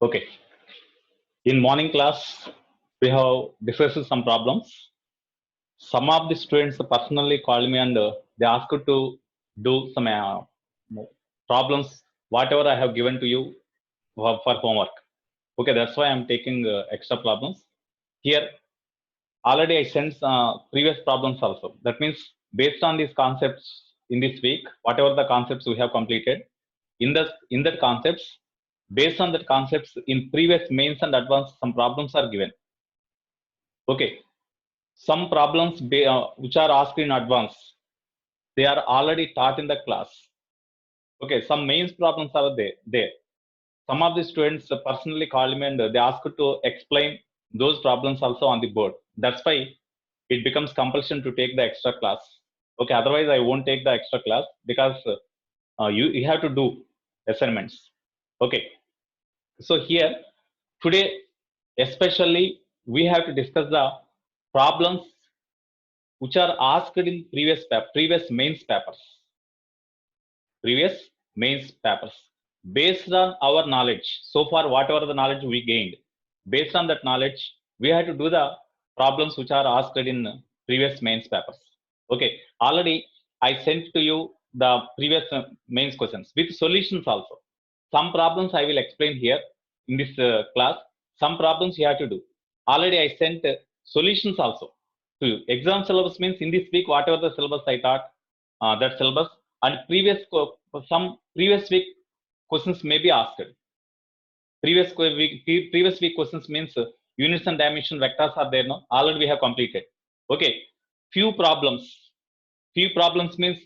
Okay. In morning class, we have discussed some problems. Some of the students personally called me and they asked to do some problems, whatever I have given to you for homework. Okay, that's why I'm taking extra problems. Here, already I sent previous problems also. That means based on these concepts in this week, whatever the concepts we have completed, in that concepts, based on that concepts in previous mains and advanced, some problems are given. Okay, some problems which are asked in advance, they are already taught in the class. Okay, some mains problems are there. Some of the students personally called me and they asked to explain those problems also on the board. That's why it becomes compulsion to take the extra class. Okay, otherwise I won't take the extra class because you have to do assignments. Okay, so here today especially we have to discuss the problems which are asked in previous mains papers. Previous mains papers. Based on our knowledge, so far whatever the knowledge we gained, based on that knowledge, we have to do the problems which are asked in previous mains papers. Okay, already I sent to you the previous mains questions with solutions also. Some problems I will explain here in this class. Some problems you have to do. Already I sent solutions also to you. Exam syllabus means in this week, whatever the syllabus I taught, that syllabus and some previous week questions may be asked. Previous week questions means units and dimension vectors are there. No, already we have completed. Okay, few problems. Few problems means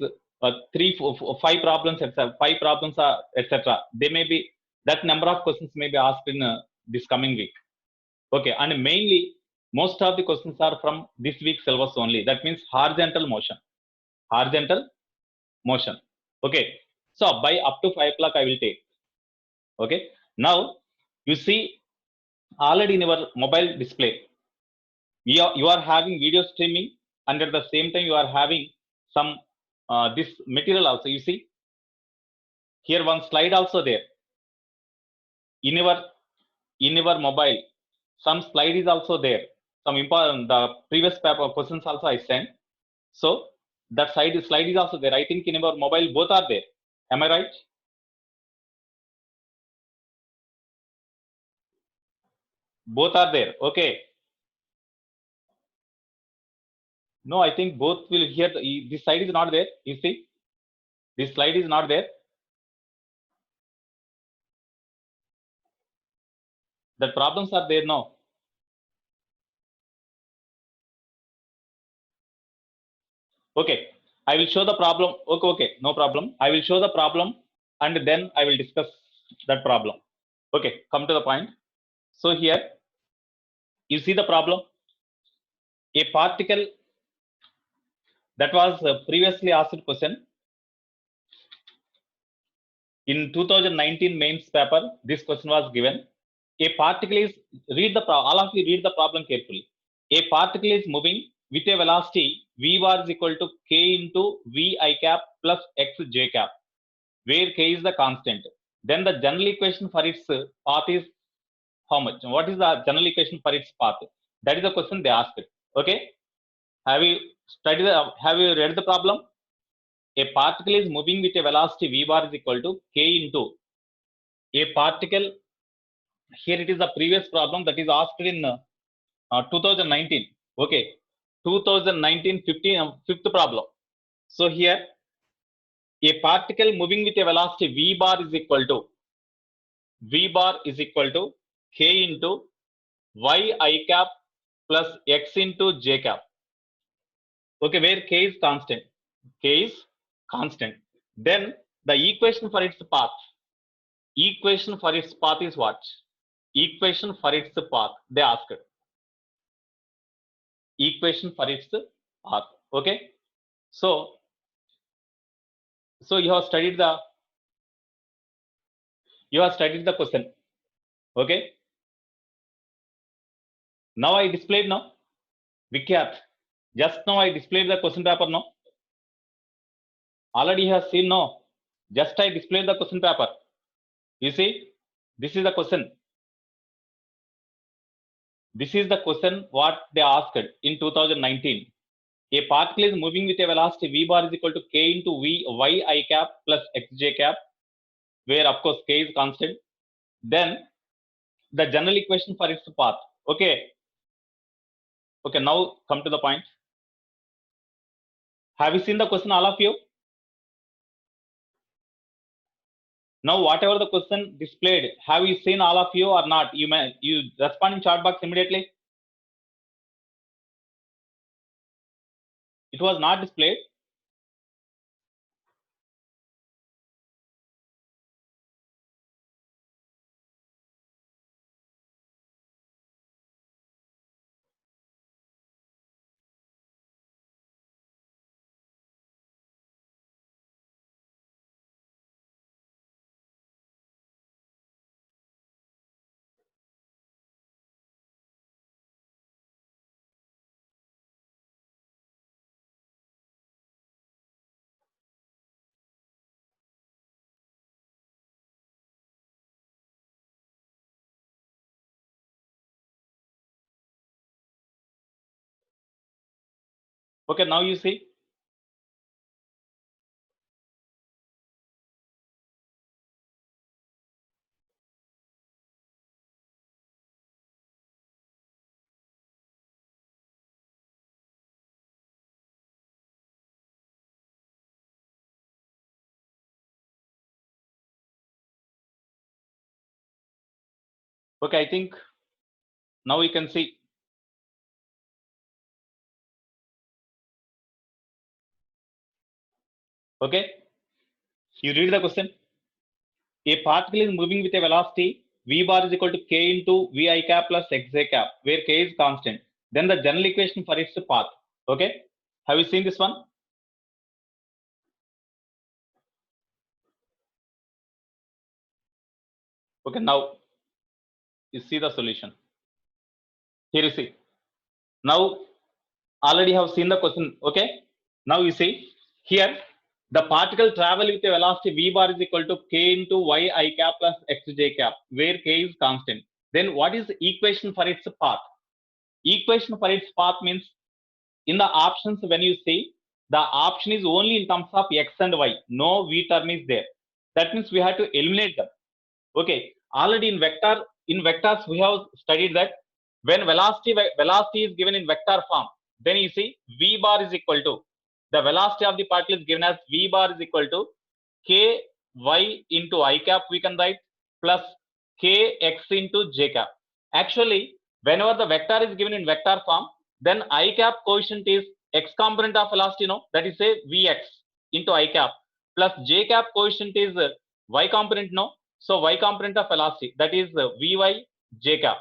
five problems, etc. Five problems are etc. They may be that number of questions may be asked in this coming week. Okay, and mainly most of the questions are from this week's syllabus only. That means horizontal motion. Horizontal motion. Okay, so by up to 5 o'clock I will take. Okay, now you see already in your mobile display, you are having video streaming, and at the same time you are having some this material also. You see here one slide also there in your mobile. Some slide is also there. Some important the previous paper questions also I sent. So that slide is also there. I think in your mobile both are there. Am I right? Both are there. Okay. No, I think both will hear. This slide is not there. You see, this slide is not there. The problems are there now. Okay, I will show the problem. Okay, no problem. I will show the problem and then I will discuss that problem. Okay, come to the point. So here, you see the problem. A particle that was previously asked question in 2019 mains paper. This question was given. A particle is all of you read the problem carefully. A particle is moving with a velocity v bar is equal to k into v I cap plus x j cap, where k is the constant. Then the general equation for its path is how much? What is the general equation for its path? That is the question they asked. Okay, have you have you read the problem? A particle is moving with a velocity v bar is equal to k into a particle. Here it is the previous problem that is asked in 2019. Okay, 2019 fifth problem. So here a particle moving with a velocity v bar is equal to k into y I cap plus x into j cap. Okay, where k is constant. K is constant. Then the equation for its path. Equation for its path is what? Equation for its path. They asked. Equation for its path. Okay. So you have studied the question. Okay. Now I displayed now. Vikyat. Just now I displayed the question paper now. Already you have seen now. Just I displayed the question paper. You see, this is the question. This is the question what they asked in 2019. A particle is moving with a velocity v bar is equal to k into v y I cap plus xj cap, where of course k is constant. Then the general equation for its path. Okay. Okay, now come to the point. Have you seen the question, all of you? Now, whatever the question displayed, have you seen all of you or not? You respond in chat box immediately. It was not displayed. Okay, now you see. Okay, I think now we can see. Okay, you read the question. A particle is moving with a velocity v bar is equal to k into v I cap plus xj cap, where k is constant. Then the general equation for its path. Okay, have you seen this one? Okay, now you see the solution. Here you see. Now already have seen the question. Okay, now you see here the particle travel with a velocity v bar is equal to k into y I cap plus xj cap, where k is constant. Then what is the equation for its path? Equation for its path means in the options when you see the option is only in terms of x and y, no v term is there. That means we have to eliminate them. Okay, already in vectors we have studied that when velocity is given in vector form, then you see v bar is equal to the velocity of the particle is given as v bar is equal to k y into I cap, we can write, plus k x into j cap. Actually, whenever the vector is given in vector form, then I cap coefficient is x component of velocity, no, that is say vx into I cap, plus j cap coefficient is y component, no, so y component of velocity, that is vy j cap.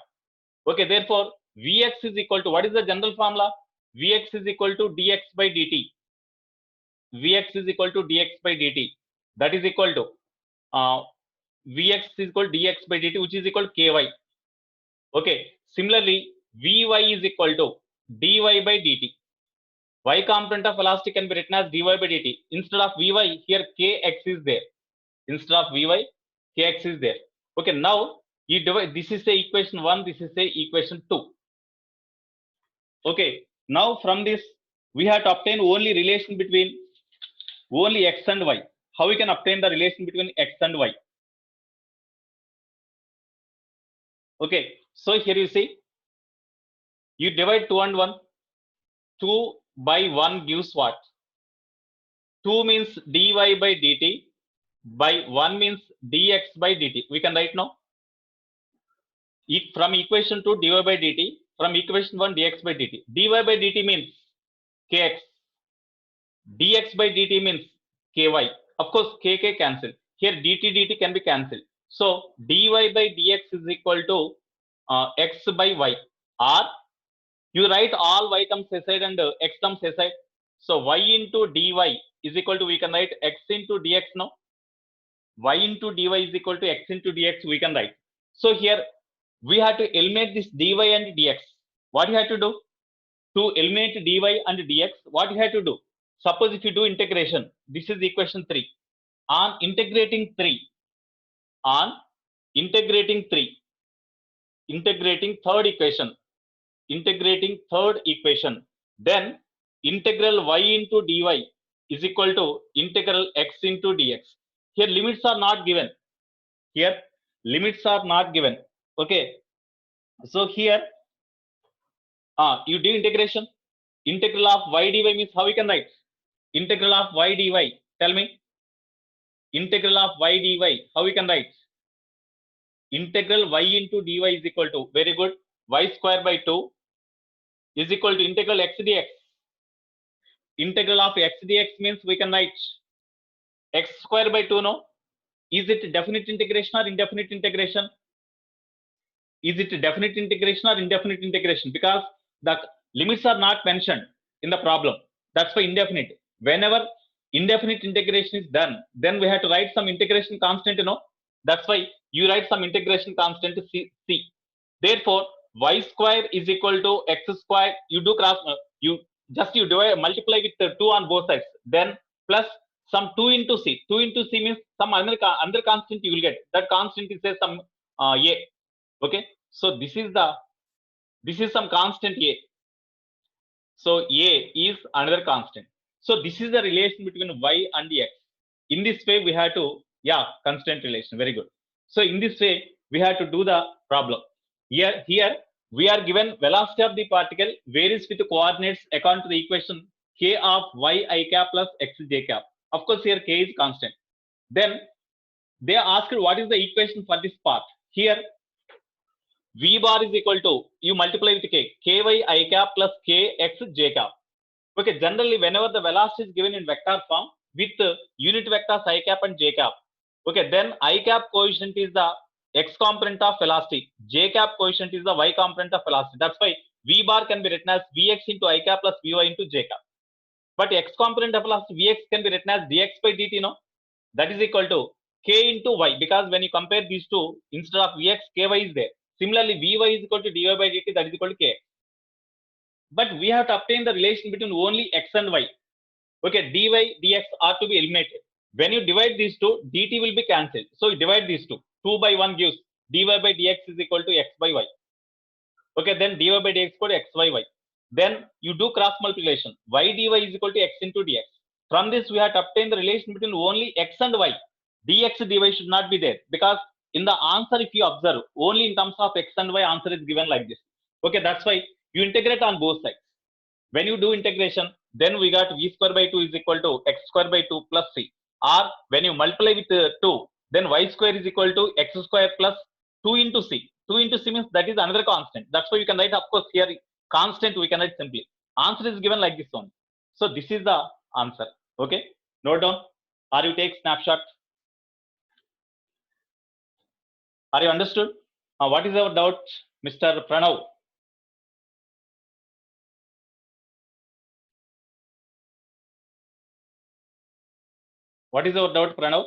Okay, therefore vx is equal to, what is the general formula? Vx is equal to dx by dt. Vx is equal to dx by dt, that is equal to Vx is equal to dx by dt, which is equal to ky. Okay, similarly Vy is equal to dy by dt. Y component of velocity can be written as dy by dt. Instead of Vy, here kx is there. Instead of Vy, kx is there. Okay, now you divide, this is the equation 1, this is the equation 2. Okay, now from this we have to obtain only relation between only x and y. How we can obtain the relation between x and y? Okay, so here you see, you divide 2 and 1. 2 by 1 gives what? 2 means dy by dt, by 1 means dx by dt. We can write now. From equation 2 dy by dt, from equation 1 dx by dt. Dy by dt means kx. Dx by dt means ky. Of course, kk cancel. Here dt can be cancelled. So dy by dx is equal to x by y. Or you write all y terms aside and x terms aside. So y into dy is equal to, we can write x into dx now. Y into dy is equal to x into dx, we can write. So here we have to eliminate this dy and dx. What you have to do? To eliminate dy and dx, what you have to do? Suppose if you do integration, this is equation 3. On integrating 3, integrating third equation, integrating third equation, then integral y into dy is equal to integral x into dx. Here limits are not given. Here limits are not given. Okay. So here you do integration. Integral of y dy means how we can write? Integral of y dy. Tell me. Integral of y dy. How we can write? Integral y into dy is equal to, very good, y square by 2 is equal to integral x dx. Integral of x dx means we can write x square by 2, no? Is it definite integration or indefinite integration? Is it definite integration or indefinite integration? Because the limits are not mentioned in the problem. That's why indefinite. Whenever indefinite integration is done, then we have to write some integration constant, you know. That's why you write some integration constant to c. Therefore, y square is equal to x square. You do cross, you divide, multiply with 2 on both sides. Then plus some 2 into c. 2 into c means some other constant you will get. That constant is some a. Okay, so this is some constant a. So a is another constant. So this is the relation between y and x. In this way, we have to, constant relation. Very good. So in this way, we have to do the problem. Here we are given velocity of the particle varies with the coordinates according to the equation k of y I cap plus x j cap. Of course, here k is constant. Then they asked what is the equation for this part. Here v bar is equal to, you multiply with k, ky I cap plus kx j cap. Okay, generally whenever the velocity is given in vector form with unit vectors I cap and j cap, okay, then I cap coefficient is the x component of velocity, j cap coefficient is the y component of velocity. That's why v bar can be written as vx into I cap plus vy into j cap. But x component of velocity vx can be written as dx by dt, no? That is equal to k into y, because when you compare these two, instead of vx, ky is there. Similarly, vy is equal to dy by dt, that is equal to k. But we have to obtain the relation between only x and y. Okay, dy, dx are to be eliminated. When you divide these two, dt will be cancelled. So you divide these two. 2 by 1 gives dy by dx is equal to x by y. Okay, then dy by dx equal to x by y. Then you do cross multiplication. Y dy is equal to x into dx. From this, we have to obtain the relation between only x and y. Dx dy should not be there, because in the answer, if you observe, only in terms of x and y, answer is given like this. Okay, that's why you integrate on both sides. When you do integration, then we got v square by 2 is equal to x square by 2 plus c. Or when you multiply with 2, then y square is equal to x square plus 2 into c. 2 into c means that is another constant. That's why you can write, of course, here constant we can write simply. Answer is given like this one. So this is the answer. Okay, note down, or you take snapshot. Are you understood? What is our doubt, Mr. Pranav? What is our doubt, Pranav?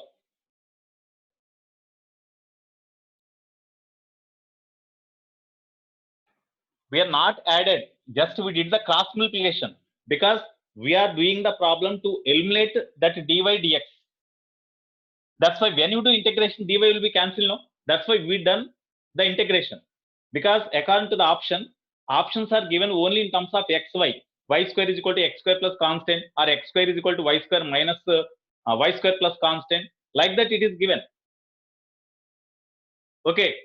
We are not added, just we did the cross multiplication, because we are doing the problem to eliminate that dy dx. That's why when you do integration, dy will be cancelled, no? That's why we done the integration, because according to the options are given only in terms of x, y square is equal to x square plus constant, or x square is equal to y square minus y square plus constant. Like that it is given. Okay.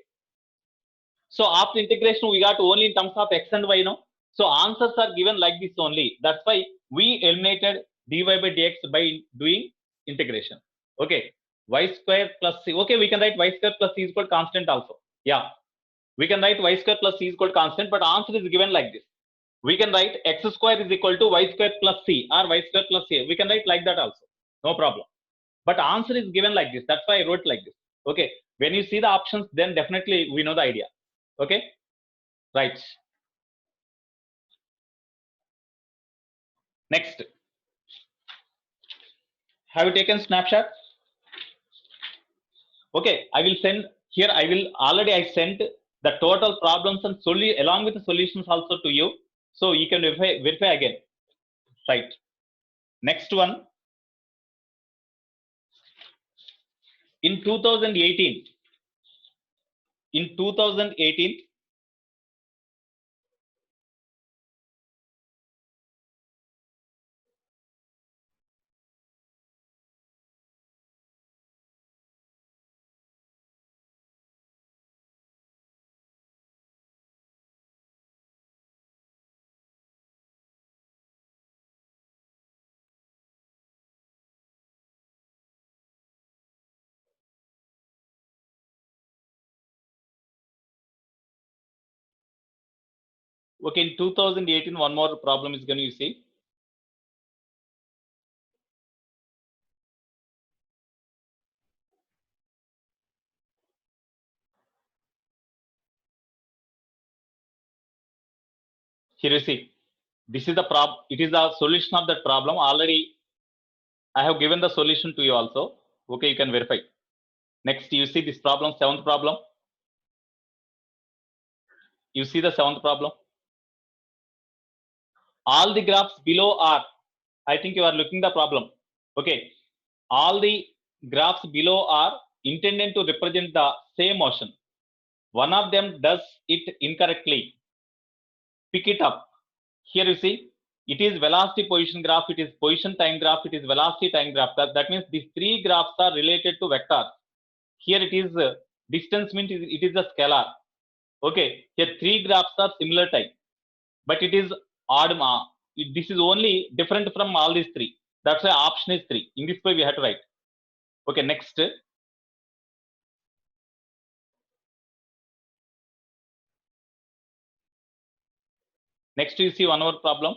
So after integration, we got only in terms of x and y, no? So answers are given like this only. That's why we eliminated dy by dx by doing integration. Okay. Y square plus c. Okay, we can write y square plus c is equal to constant also. Yeah. We can write y square plus c is equal to constant, but answer is given like this. We can write x square is equal to y square plus c, or y square plus c. We can write like that also. No problem. But answer is given like this. That's why I wrote like this. Okay. When you see the options, then definitely we know the idea. Okay, right. Next, have you taken snapshot? Okay, I will send here. I sent the total problems and along with the solutions also to you, so you can verify again. Right. Next one. In 2018, Okay, in 2018, one more problem is going to see. Here you see, this is the problem. It is the solution of that problem. Already, I have given the solution to you also. Okay, you can verify. Next, you see this problem, seventh problem. You see the seventh problem. All the graphs below are, I think you are looking the problem. Okay, all the graphs below are intended to represent the same motion. One of them does it incorrectly. Pick it up. Here you see, it is velocity position graph, it is position time graph, it is velocity time graph. That means these three graphs are related to vectors. Here it is distance means it is a scalar. Okay, here three graphs are similar type, but it is odd. This is only different from all these three. That's why option is 3. In this way we have to write. Okay, next. Next you see one more problem.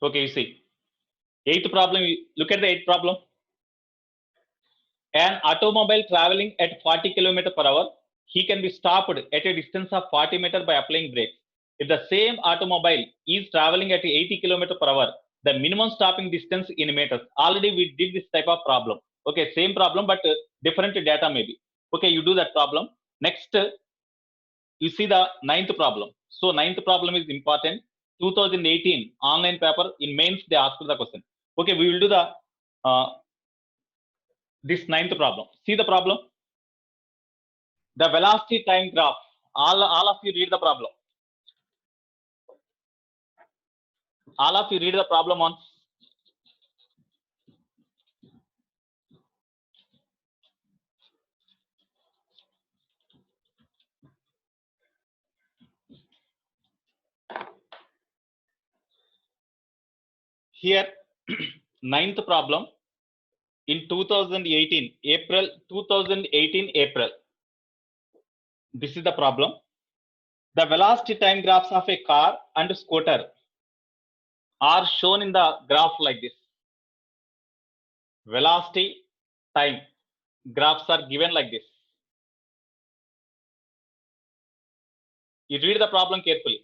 Okay, you see. Eighth problem, look at the eighth problem. An automobile traveling at 40 km per hour, he can be stopped at a distance of 40 meters by applying brakes. If the same automobile is traveling at 80 km per hour, the minimum stopping distance in meters. Already we did this type of problem. Okay, same problem, but different data maybe. Okay, you do that problem. Next, you see the ninth problem. So ninth problem is important. 2018 online paper in mains they asked the question. Okay, we will do the this ninth problem. See the problem. The velocity time graph. All of you read the problem. All of you read the problem on. Here, ninth problem in 2018 April 2018 April. This is the problem. The velocity time graphs of a car and scooter are shown in the graph like this. Velocity time graphs are given like this. You read the problem carefully.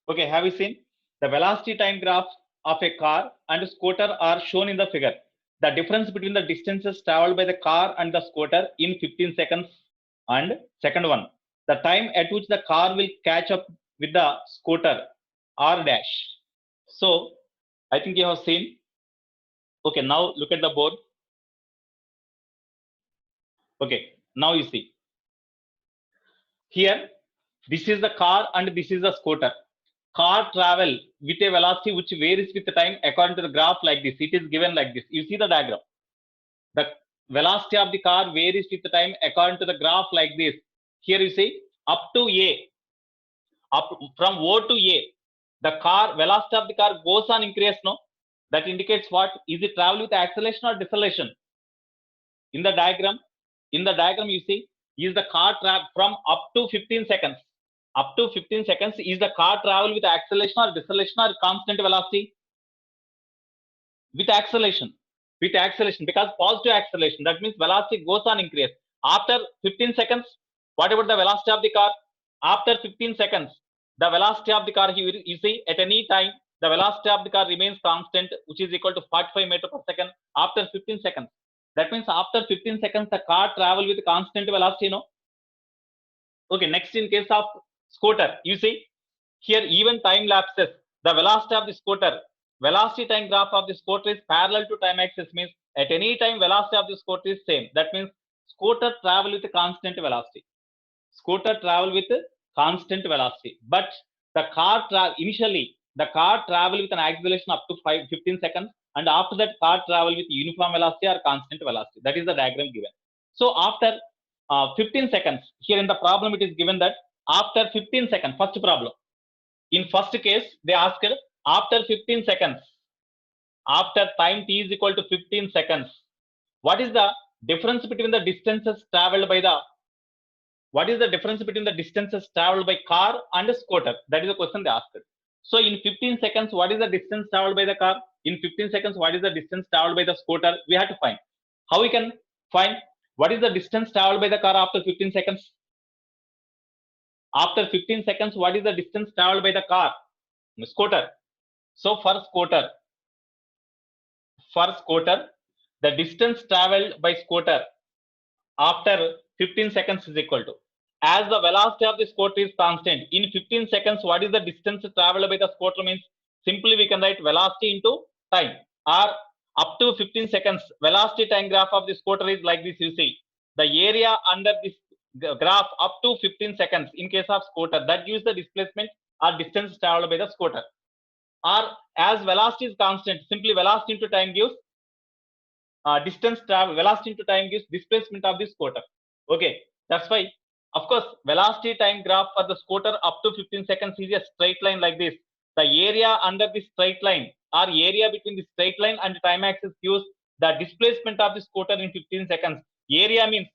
Okay, have you seen? The velocity time graph of a car and scooter are shown in the figure. The difference between the distances traveled by the car and the scooter in 15 seconds. And second one, the time at which the car will catch up with the scooter R dash. So I think you have seen. Okay, now look at the board. Okay, now you see. Here, this is the car and this is the scooter. Car travel with a velocity which varies with the time according to the graph like this. It is given like this. You see the diagram. The velocity of the car varies with the time according to the graph like this. Here you see up to A, up from O to A, the car velocity of the car goes on increase. No, that indicates what? Is it travel with acceleration or deceleration? In the diagram, you see, is the car travel from up to 15 seconds. Up to 15 seconds, is the car travel with acceleration or deceleration or constant velocity? With acceleration. With acceleration, because positive acceleration, that means velocity goes on increase. After 15 seconds, what about the velocity of the car? After 15 seconds, the velocity of the car, you see, at any time, the velocity of the car remains constant, which is equal to 45 meters per second after 15 seconds. That means after 15 seconds, the car travel with constant velocity, no? Okay, next in case of scooter, you see, here even time lapses, the velocity of the scooter velocity time graph of the scooter is parallel to time axis, means at any time velocity of the scooter is same. That means scooter travel with constant velocity. Scooter travel with constant velocity, but the car initially the car travel with an acceleration up to 15 seconds, and after that car travel with uniform velocity or constant velocity. That is the diagram given. So after 15 seconds, here in the problem it is given that after 15 seconds, first problem. In first case, they asked after 15 seconds, after time t is equal to 15 seconds, what is the difference between the distances traveled by the distances traveled by car and scooter? That is the question they asked. So in 15 seconds, what is the distance traveled by the car? In 15 seconds, what is the distance traveled by the scooter? We have to find. How we can find what is the distance traveled by the car after 15 seconds? After 15 seconds, what is the distance traveled by the car? Scooter. So for scooter, the distance traveled by scooter after 15 seconds is equal to, as the velocity of the scooter is constant, in 15 seconds, what is the distance traveled by the scooter? Means simply we can write velocity into time, or up to 15 seconds, velocity time graph of the scooter is like this. You see, the area under this graph up to 15 seconds in case of scooter, that gives the displacement or distance traveled by the scooter. Or as velocity is constant, simply velocity into time gives distance travel, velocity into time gives displacement of the scooter. Okay, that's why, of course, velocity time graph for the scooter up to 15 seconds is a straight line like this. The area under this straight line or area between the straight line and time axis gives the displacement of the scooter in 15 seconds. Area means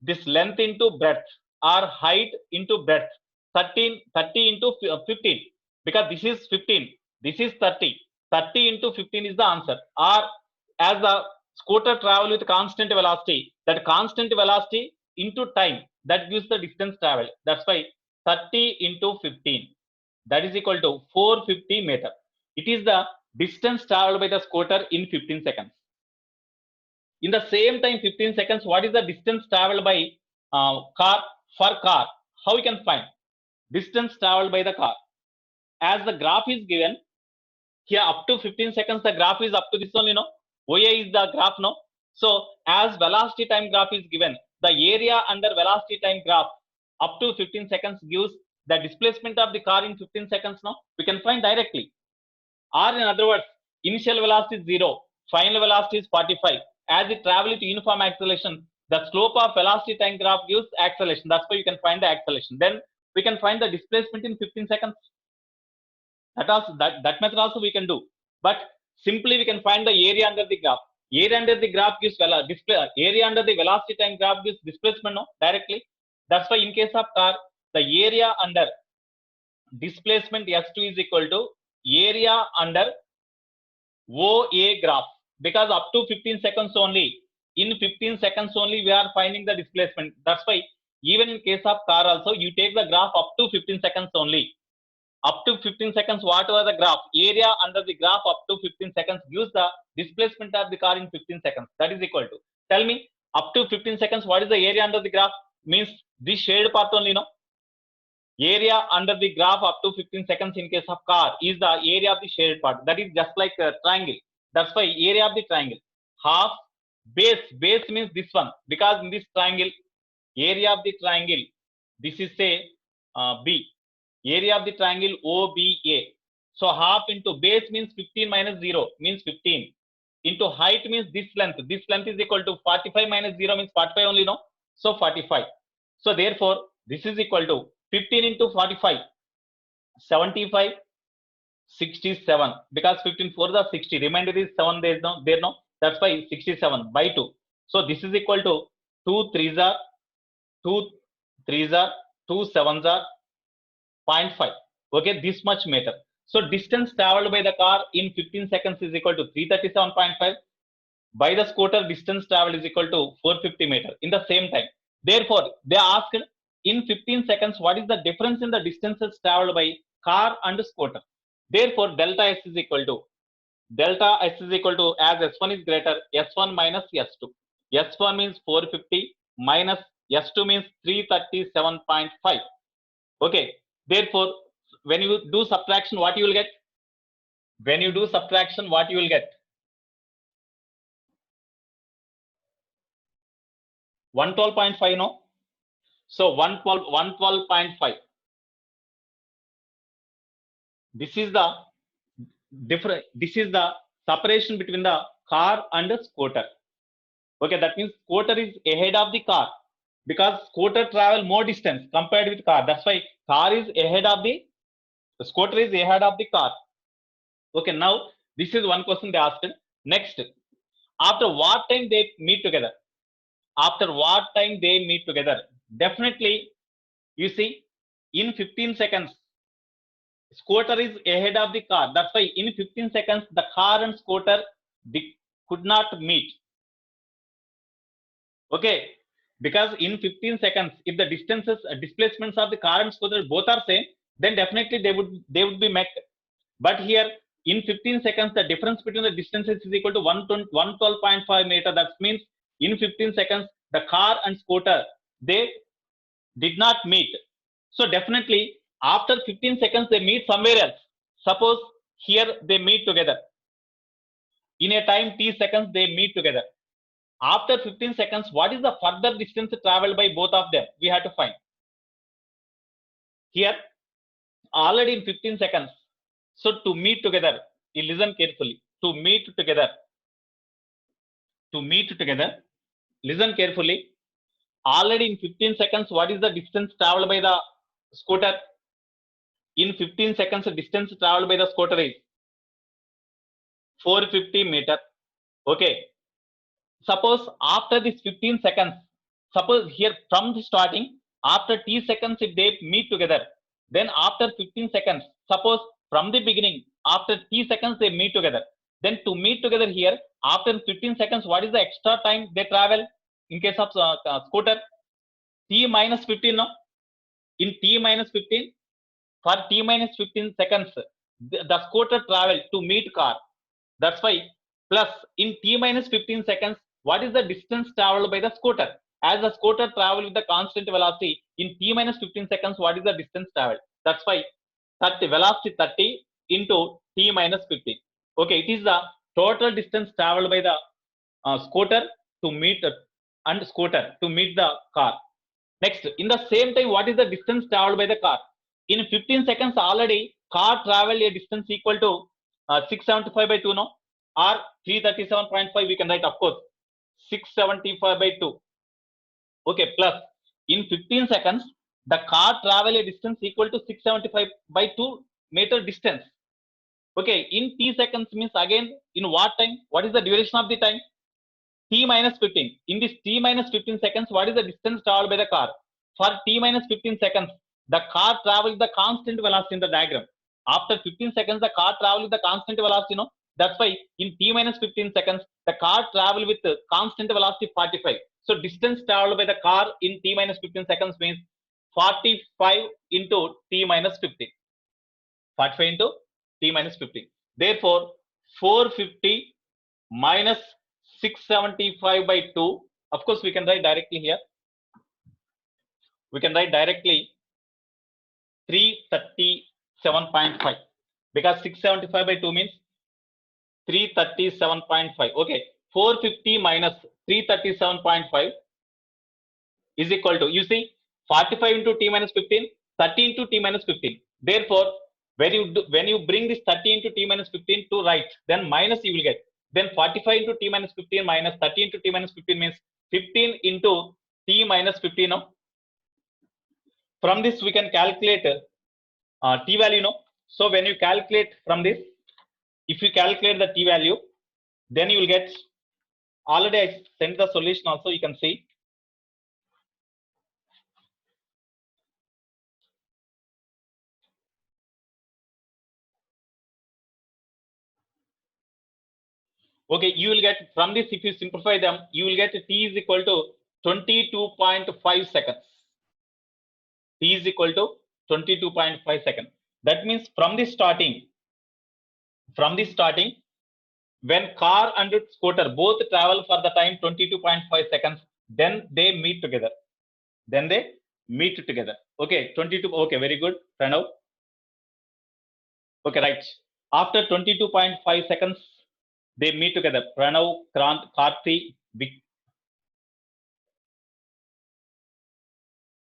this length into breadth or height into breadth. 30 into 15, because this is 15, this is 30. 30 into 15 is the answer. Or as the scooter travel with constant velocity, that constant velocity into time, that gives the distance travel. That's why 30 into 15, that is equal to 450 meter. It is the distance traveled by the scooter in 15 seconds. In the same time, 15 seconds, what is the distance traveled by car? For car, how we can find distance traveled by the car? As the graph is given here, up to 15 seconds, the graph is up to this only, OA is the graph, So as velocity time graph is given, the area under velocity time graph up to 15 seconds gives the displacement of the car in 15 seconds. We can find directly. Or in other words, initial velocity is 0, final velocity is 45. As it travels with uniform acceleration, the slope of velocity time graph gives acceleration. That's why you can find the acceleration. Then we can find the displacement in 15 seconds. That method also we can do. But simply we can find the area under the graph. Area under the graph gives area under the velocity time graph gives displacement directly. That's why in case of car, the area under displacement S2 is equal to area under OA graph, because up to 15 seconds only, in 15 seconds only we are finding the displacement. That's why even in case of car also, you take the graph up to 15 seconds only. Up to 15 seconds, whatever the graph, area under the graph up to 15 seconds gives the displacement of the car in 15 seconds. That is equal to, tell me, up to 15 seconds, what is the area under the graph? Means this shaded part only, Area under the graph up to 15 seconds in case of car is the area of the shaded part. That is just like a triangle. That's why area of the triangle. Half base means this one, because in this triangle, area of the triangle, this is say B. Area of the triangle OBA. So half into base means 15 minus 0 means 15. Into height means this length. This length is equal to 45 minus 0 means 45 only, So 45. So therefore, this is equal to 15 into 45, 75, 67. Because 15 4 the 60. Remainder is 7 there, no. That's why 67 by 2. So this is equal to 2 3s are 2 3s are 2 7s are 0.5. Okay, this much meter. So distance traveled by the car in 15 seconds is equal to 337.5. By the scooter, distance traveled is equal to 450 meter in the same time. Therefore, they asked in 15 seconds, what is the difference in the distances traveled by car and scooter? Therefore, delta S is equal to, as S1 is greater, S1 minus S2. S1 means 450 minus S2 means 337.5. Okay. Therefore, when you do subtraction, what you will get? When you do subtraction, what you will get? 112.5, no? So 112.5. This is the different. This is the separation between the car and the scooter. Okay, that means scooter is ahead of the car because scooter travel more distance compared with car. That's why car is ahead of the scooter is ahead of the car. Okay, now this is one question they asked. Next, after what time they meet together? After what time they meet together? Definitely, you see, in 15 seconds, scooter is ahead of the car. That's why in 15 seconds, the car and scooter could not meet. Okay, because in 15 seconds, if the distances, displacements of the car and scooter both are same, then definitely they would be met. But here in 15 seconds, the difference between the distances is equal to 112.5 meter. That means in 15 seconds, the car and scooter they did not meet. So definitely after 15 seconds, they meet somewhere else. Suppose here they meet together. In a time t seconds, they meet together. After 15 seconds, what is the further distance traveled by both of them? We have to find. Here, already in 15 seconds. So to meet together, you listen carefully. To meet together, listen carefully. Already in 15 seconds, what is the distance traveled by the scooter? In 15 seconds, the distance traveled by the scooter is 450 meter. Okay. Suppose after this 15 seconds, suppose here from the starting, after t seconds, if they meet together, then after 15 seconds, suppose from the beginning, after t seconds, they meet together. Then to meet together here, after 15 seconds, what is the extra time they travel in case of scooter? T minus 15, no? In t minus 15, for t minus 15 seconds, the scooter travel to meet car. That's why plus in t minus 15 seconds, what is the distance traveled by the scooter? As the scooter travel with the constant velocity, in t minus 15 seconds, what is the distance traveled? That's why 30 velocity 30 into t minus 15. Okay, it is the total distance traveled by the scooter to meet and scooter to meet the car. Next, in the same time, what is the distance traveled by the car? In 15 seconds already, car traveled a distance equal to 675 by 2, no? Or 337.5, we can write, of course, 675 by 2. Okay, plus in 15 seconds, the car traveled a distance equal to 675 by 2 meter distance. Okay, in t seconds means again, in what time? What is the duration of the time? T minus 15. In this T minus 15 seconds, what is the distance traveled by the car? For T minus 15 seconds, the car travels the constant velocity in the diagram. After 15 seconds, the car travels the constant velocity, no? That's why in T minus 15 seconds, the car travel with the constant velocity 45. So distance traveled by the car in T minus 15 seconds means 45 into T minus 15. 45 into T minus 15. Therefore, 450 minus 675 by 2. Of course, we can write directly here. We can write directly 337.5 because 675 by 2 means 337.5. Okay, 450 minus 337.5 is equal to, you see, 45 into t minus 15, 30 into t minus 15. Therefore, when you bring this 30 into t minus 15 to right, then minus you will get. Then 45 into t minus 15 minus 30 into t minus 15 means 15 into t minus 15. No? From this, we can calculate t value. No? So when you calculate from this, if you calculate the t value, then you will get, already I sent the solution also, you can see. Okay, you will get from this, if you simplify them, you will get t is equal to 22.5 seconds. T is equal to 22.5 seconds. That means from the starting, when car and scooter both travel for the time 22.5 seconds, then they meet together. Okay, 22. Okay, very good. Pranav. Okay, right. After 22.5 seconds, they meet together. Pranav, Krant, Karthi,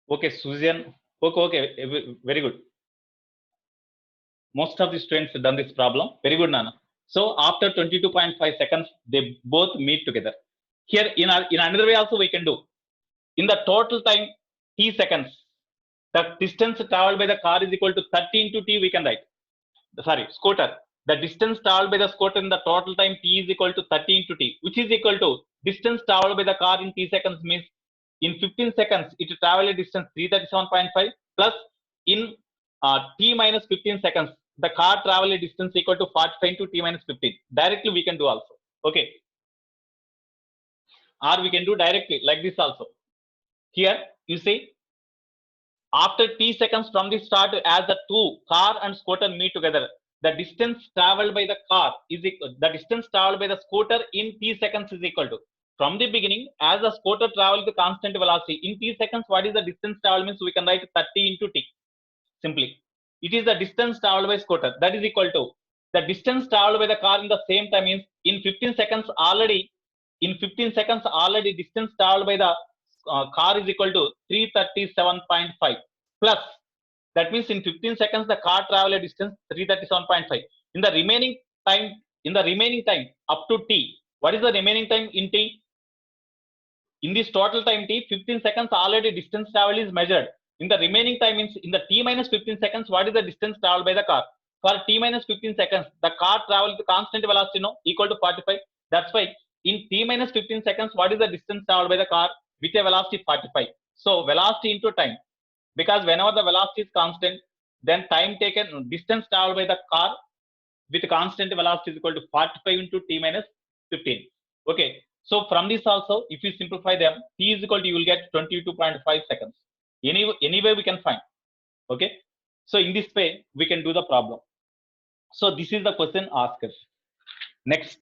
okay, Susan. Okay, okay, very good. Most of the students have done this problem. Very good, Nana. So after 22.5 seconds, they both meet together. Here, in another way also we can do. In the total time, t seconds, the distance traveled by the car is equal to 30 into t, we can write. Sorry, scooter. The distance traveled by the scooter in the total time t is equal to 30 into t, which is equal to distance traveled by the car in t seconds means in 15 seconds it travel a distance 337.5 plus in t minus 15 seconds the car travel a distance equal to 45 into t minus 15. Directly we can do also. Okay. Or we can do directly like this also. Here you see after t seconds from the start, as the two car and scooter meet together, the distance traveled by the car is equal, the distance traveled by the scooter in t seconds is equal to, from the beginning, as the scooter travels with constant velocity in t seconds, what is the distance traveled means we can write 30 into t. Simply, it is the distance traveled by scooter, that is equal to the distance traveled by the car in the same time means in 15 seconds already, in 15 seconds already distance traveled by the car is equal to 337.5 plus, that means in 15 seconds the car travel a distance 337.5. In the remaining time, in the remaining time up to t, what is the remaining time in t? In this total time t, 15 seconds already distance travel is measured. In the remaining time means in the t minus 15 seconds, what is the distance traveled by the car? For t minus 15 seconds, the car travels with constant velocity, no, equal to 45. That's why in t minus 15 seconds, what is the distance traveled by the car with a velocity 45? So velocity into time, because whenever the velocity is constant, then time taken, distance traveled by the car with constant velocity is equal to 45 into t minus 15. Okay. So from this also, if you simplify them, t is equal to, you will get 22.5 seconds. Anyway we can find. Okay. So in this way, we can do the problem. So this is the question asked. Next,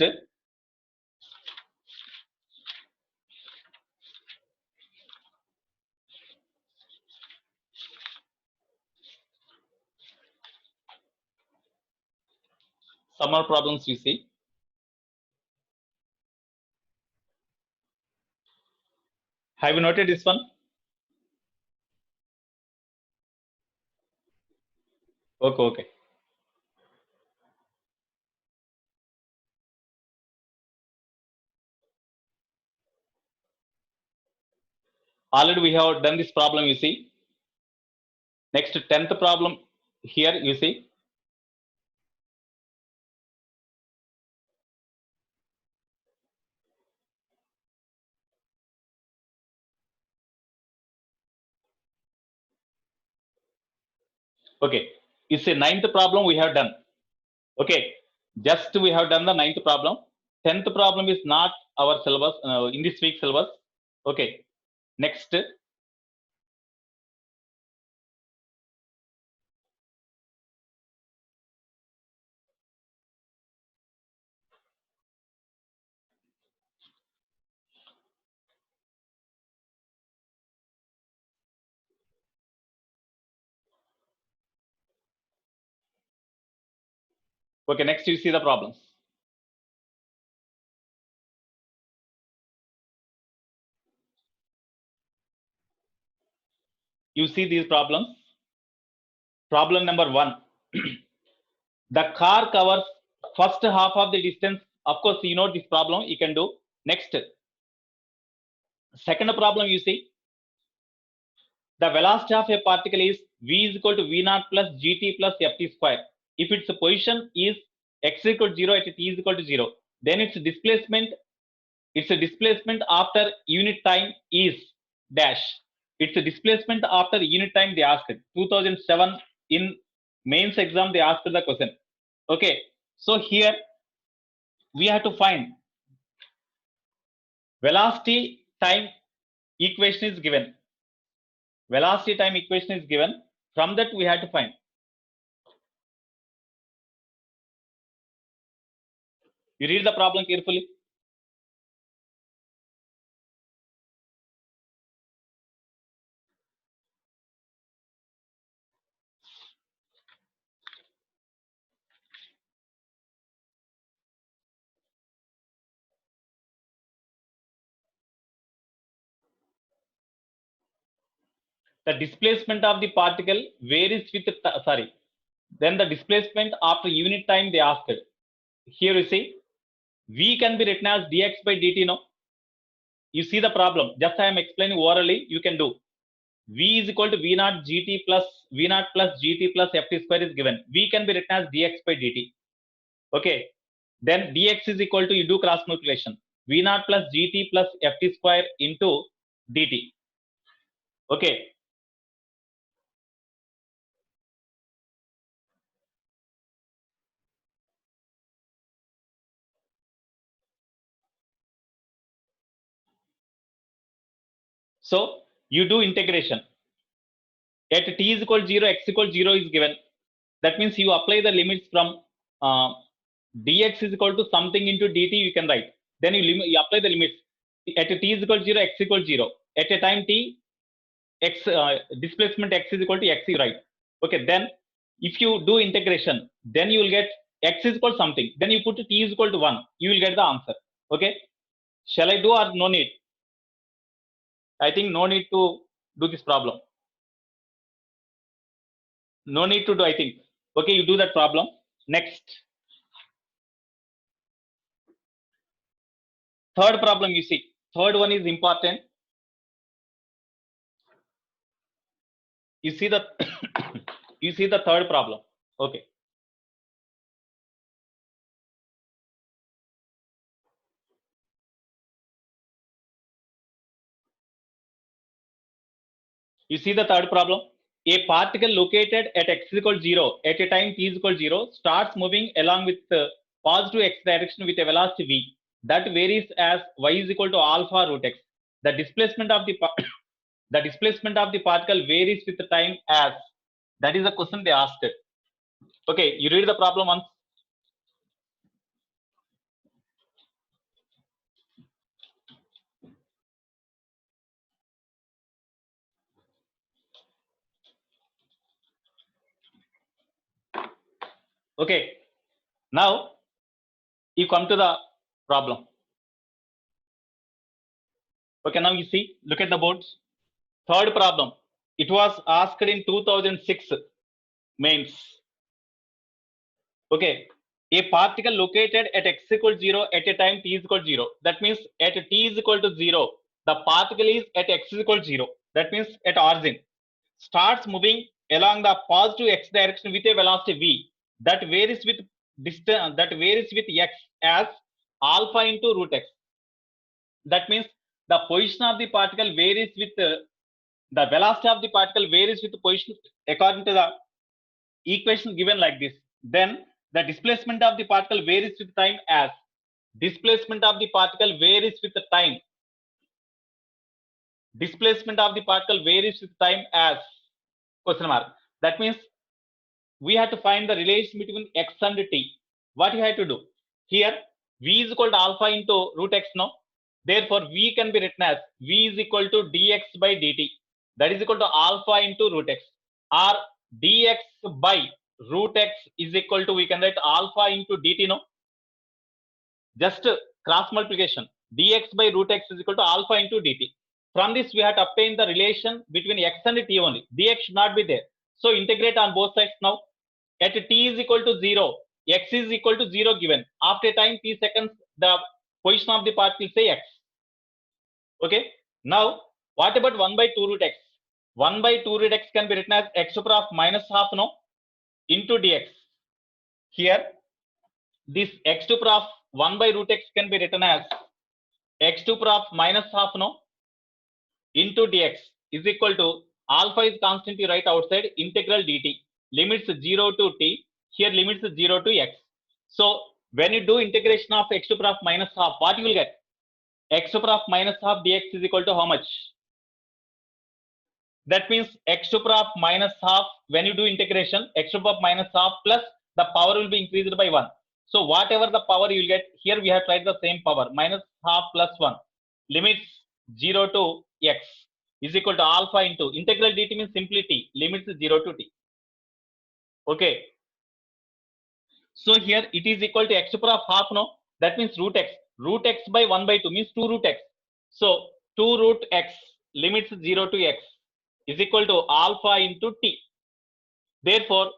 some more problems you see. Have you noted this one? Okay, okay. Already we have done this problem, you see. Next, 10th problem here, you see. Okay, it's a 9th problem we have done. Okay, just we have done the 9th problem. 10th problem is not our syllabus, in this week's syllabus. Okay, next. Okay, next you see the problems. You see these problems. Problem number 1. The car covers first half of the distance. Of course, you know this problem, you can do. Next, second problem, you see, the velocity of a particle is v is equal to v naught plus gt plus ft square. If its position is x equal to 0 at t is equal to 0, then its displacement after unit time is dash. It's a displacement after unit time they asked. 2007 in mains exam they asked the question. Okay, so here we have to find velocity time equation is given. Velocity time equation is given. From that we have to find. You read the problem carefully. the displacement of the particle varies with then the displacement after unit time they asked. Here you see v can be written as dx by dt. No, you see the problem, just I am explaining orally, you can do. V is equal to v naught gt plus v naught plus gt plus ft square is given. V can be written as dx by dt. Okay, then dx is equal to, you do cross multiplication, v naught plus gt plus ft square into dt. Okay, so you do integration at t is equal to 0, x equal to 0 is given. That means you apply the limits from dx is equal to something into dt, you can write. Then you apply the limits at t is equal to 0, x equal to 0. At a time t, x displacement x is equal to x, you write. Okay, then if you do integration, then you will get x is equal to something, then you put t is equal to 1, you will get the answer. Okay, shall I do or no need? I think no need to do this problem. No need to do, I think. Okay, you do that problem. Next, third problem, you see, third one is important. You see the you see the third problem. Okay, you see the third problem. A particle located at x is equal to 0 at a time t is equal to 0 starts moving along with positive x direction with a velocity v that varies as y is equal to alpha root x. The displacement of the the displacement of the particle varies with the time as. That is the question they asked. Okay, you read the problem once. Okay, now you come to the problem. Okay, now you see, look at the boards. Third problem, it was asked in 2006 mains. Okay, a particle located at x equal to 0 at a time t is equal to 0. That means at t is equal to 0, the particle is at x is equal to 0. That means at origin starts moving along the positive x direction with a velocity v that varies with distance, that varies with x as alpha into root x. That means the position of the particle varies with the velocity of the particle varies with the position according to the equation given like this. Then the displacement of the particle varies with time as. Displacement of the particle varies with the time. Displacement of the particle varies with time as question mark. That means we have to find the relation between x and t. What you have to do here, v is equal to alpha into root x. No, therefore v can be written as v is equal to dx by dt, that is equal to alpha into root x, or dx by root x is equal to, we can write alpha into dt. No, just cross multiplication, dx by root x is equal to alpha into dt. From this we have to obtain the relation between x and t only. Dx should not be there, so integrate on both sides. Now at t is equal to 0, x is equal to 0 given. After time t seconds, the position of the particle say x. Okay, now what about 1 by 2 root x? 1 by 2 root x can be written as x to the power of minus half, no, into dx. Here this x to the power of 1 by root x can be written as x to the power of minus half, no, into dx is equal to alpha is constant, you write outside, integral dt, limits 0 to t, here limits 0 to x. So when you do integration of x to the power of minus half, what you will get? X to the power of minus half dx is equal to how much? That means x to the power of minus half, when you do integration, x to the power of minus half plus the power will be increased by 1. So whatever the power you will get, here we have tried the same power, minus half plus 1, limits 0 to x is equal to alpha into integral dt means simply t, limits 0 to t. Okay, so here it is equal to x to the power of half, no, that means root x. Root x by 1 by 2 means 2 root x. So 2 root x, limits 0 to x. is equal to alpha into t. Therefore,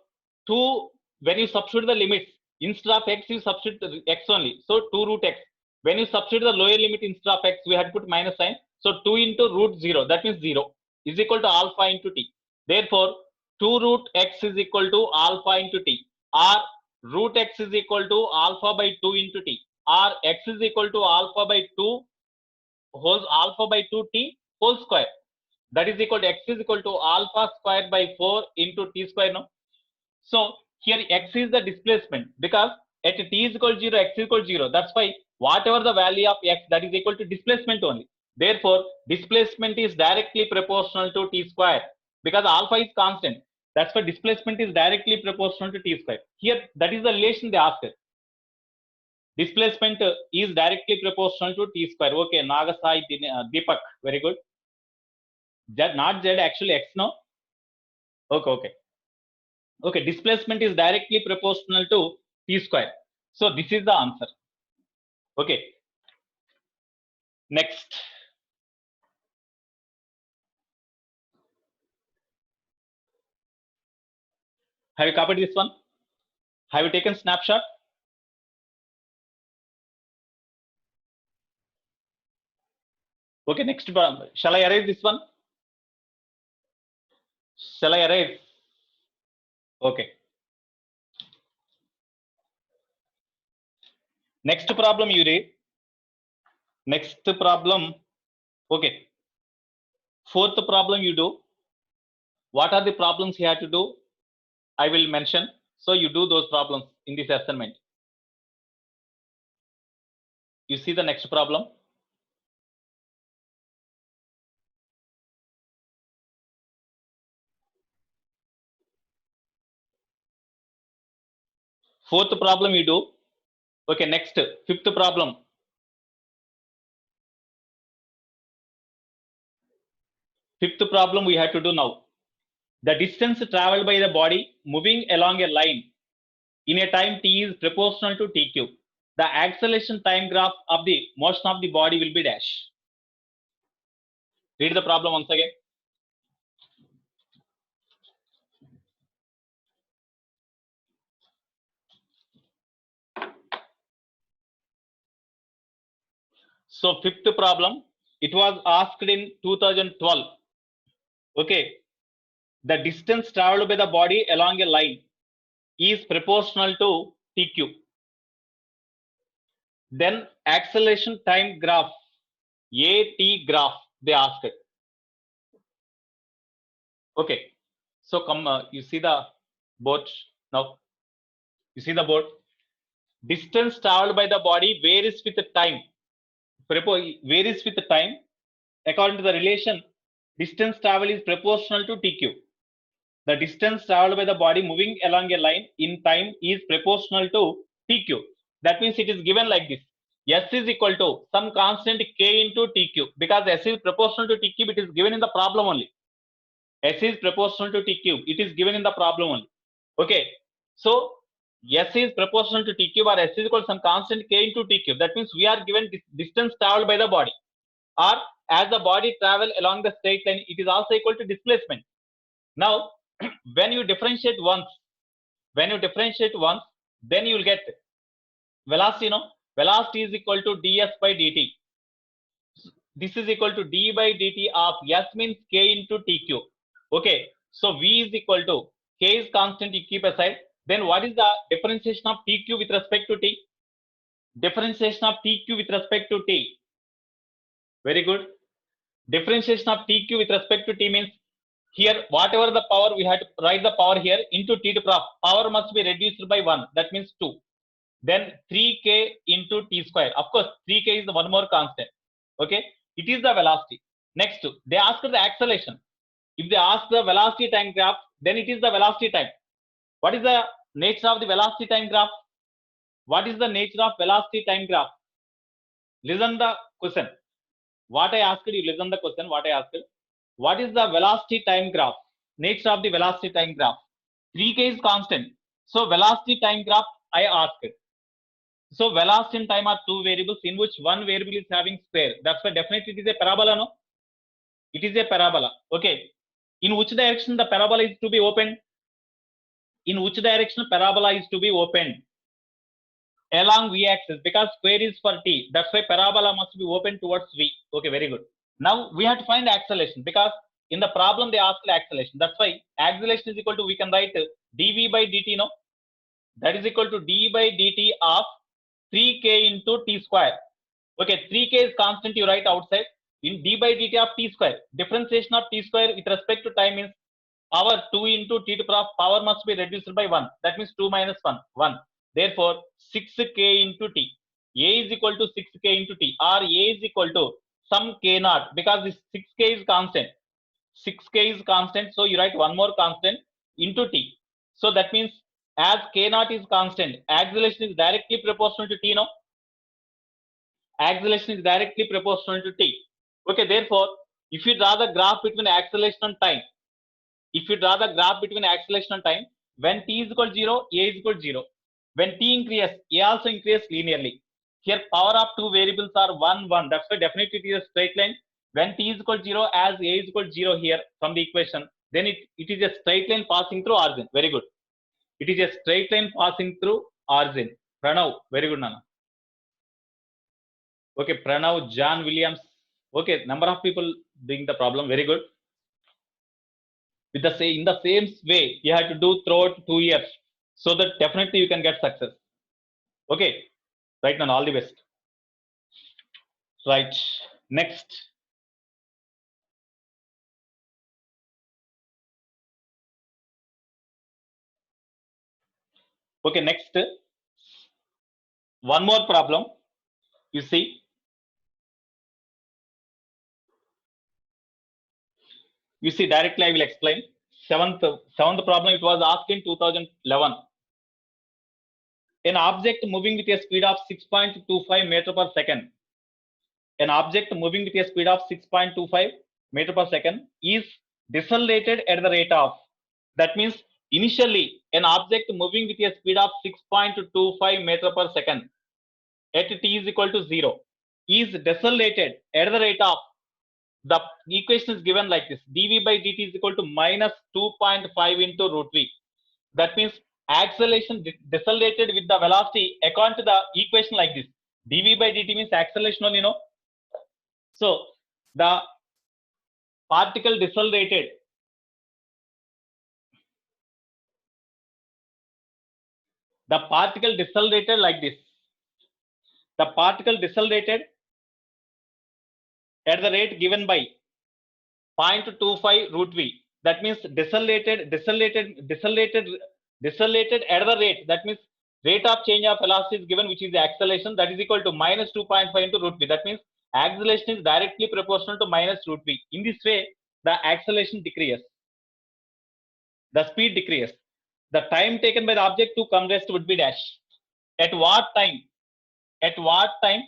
2, when you substitute the limits, instead of x, you substitute x only. So 2 root x. When you substitute the lower limit instead of x, we had to put minus sign. So 2 into root 0, that means 0, is equal to alpha into t. Therefore, 2 root x is equal to alpha into t, or root x is equal to alpha by 2 into t, or x is equal to alpha by 2 alpha by 2t whole square. That is equal to x is equal to alpha square by 4 into t square. No, so here x is the displacement, because at t is equal to 0, x is equal to 0. That's why whatever the value of x, that is equal to displacement only. Therefore, displacement is directly proportional to t square, because alpha is constant. That's why displacement is directly proportional to t square. Here, that is the relation they asked. Displacement is directly proportional to t square. Okay, Nagasai, Deepak, very good. Z, not Z, actually x, no? Okay. Okay, displacement is directly proportional to t square. So this is the answer. Okay. Next. Have you copied this one? Have you taken snapshot? Okay, next problem. Shall I erase this one? Shall I erase? Okay. Next problem you read. Next problem. Okay. Fourth problem you do. What are the problems you have to do? I will mention. So you do those problems in this assignment. You see the next problem. Fourth problem you do. Okay, next, fifth problem. Fifth problem we have to do now. The distance traveled by the body moving along a line in a time t is proportional to t cube. The acceleration time graph of the motion of the body will be dash. Read the problem once again. So fifth problem, it was asked in 2012. Okay, the distance traveled by the body along a line is proportional to t cube. Then acceleration time graph, AT graph, they asked it. Okay, so come, you see the board now. You see the board. Distance traveled by the body varies with the time. Varies with the time. According to the relation, distance travel is proportional to t cube. The distance traveled by the body moving along a line in time is proportional to t cube. That means it is given like this. S is equal to some constant k into t cube. Because S is proportional to t cube, it is given in the problem only. S is proportional to t cube. It is given in the problem only. Okay. So S is proportional to t cube, or S is equal to some constant k into t cube. That means we are given distance traveled by the body, or as the body travel along the straight line, it is also equal to displacement. Now, when you differentiate once, then you will get velocity. Velocity is equal to ds by dt. This is equal to d by dt of S means k into t cube. Okay, so V is equal to k is constant, you keep aside. Then what is the differentiation of t cube with respect to t? Differentiation of t cube with respect to t. Very good. Differentiation of t cube with respect to t means here whatever the power, we have to write the power here into t to the power must be reduced by 1. That means 2. Then 3k into t square. Of course, 3k is the one more constant. Okay, it is the velocity. Next, they ask the acceleration. If they ask the velocity time graph, then it is the velocity time. What is the nature of the velocity time graph? What is the nature of velocity time graph? Listen the question. What I asked you, listen the question. What I asked. What is the velocity time graph? Nature of the velocity time graph. 3k is constant. So velocity time graph I asked. So velocity and time are two variables in which one variable is having square. That's why definitely it is a parabola, no? It is a parabola. Okay. In which direction the parabola is to be opened? In which direction parabola is to be opened? Along v axis, because square is for t. That's why parabola must be open towards v. Okay, very good. Now we have to find acceleration, because in the problem they asked acceleration. That's why acceleration is equal to, we can write dv by dt, no? That is equal to d by dt of 3k into t square. Okay, 3k is constant, you write outside. In d by dt of t square, differentiation of t square with respect to time means power 2 into t to the power must be reduced by 1. That means 2 minus 1, 1. Therefore, 6k into t. A is equal to 6k into t, or A is equal to some k naught, because this 6k is constant. 6k is constant, so you write one more constant into t. So that means as k naught is constant, acceleration is directly proportional to t, no? Acceleration is directly proportional to t. Okay, therefore, if you draw the graph between acceleration and time, when t is equal to 0, a is equal to 0. When t increases, a also increases linearly. Here, power of two variables are 1, 1. That's why definitely it is a straight line. When t is equal to 0, as a is equal to 0 here from the equation, then it is a straight line passing through origin. Very good. It is a straight line passing through origin. Pranav, very good, Nana. Okay, Pranav, John Williams. Okay, number of people doing the problem. Very good. With the in the same way, you have to do throughout 2 years, so that definitely you can get success. Okay, right now, all the best. Right, next. Okay, next. One more problem. You see. You see, directly I will explain. Seventh problem, it was asked in 2011. An object moving with a speed of 6.25 meter per second. An object moving with a speed of 6.25 meter per second is decelerated at the rate of. That means initially an object moving with a speed of 6.25 meter per second at t is equal to 0 is decelerated at the rate of. The equation is given like this: dv by dt is equal to minus 2.5 into root v. That means acceleration decelerated with the velocity according to the equation like this. dv by dt means acceleration only, no? So the particle decelerated. The particle decelerated like this. The particle decelerated at the rate given by 0.25 root v. That means decelerated at the rate. That means rate of change of velocity is given, which is the acceleration, that is equal to minus 2.5 into root v. That means acceleration is directly proportional to minus root v. In this way, the acceleration decreases. The speed decreases. The time taken by the object to come rest would be dash. At what time? At what time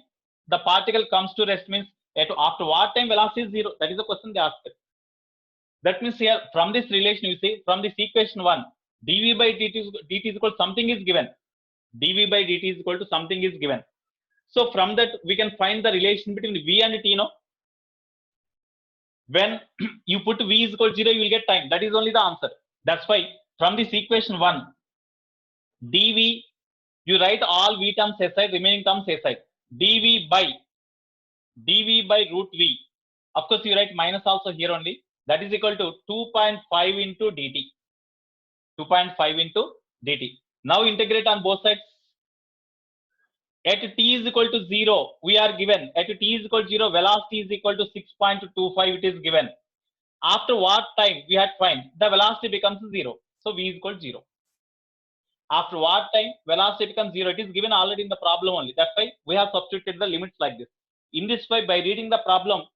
the particle comes to rest means after what time velocity is 0? That is the question they asked. That means here from this relation, you see, from this equation 1, dv by dt is equal to something is given. dv by dt is equal to something is given. So from that we can find the relation between v and t, no? When you put v is equal to 0, you will get time. That is only the answer. That's why from this equation 1, dv, you write all v terms aside, remaining terms aside. dv by root v. Of course, you write minus also here only. That is equal to 2.5 into dt. 2.5 into dt. Now integrate on both sides. At t is equal to 0, we are given. At t is equal to 0, velocity is equal to 6.25. It is given. After what time we had find? The velocity becomes 0. So v is equal to 0. After what time velocity becomes 0? It is given already in the problem only. That's why we have substituted the limits like this. In this way, by reading the problem,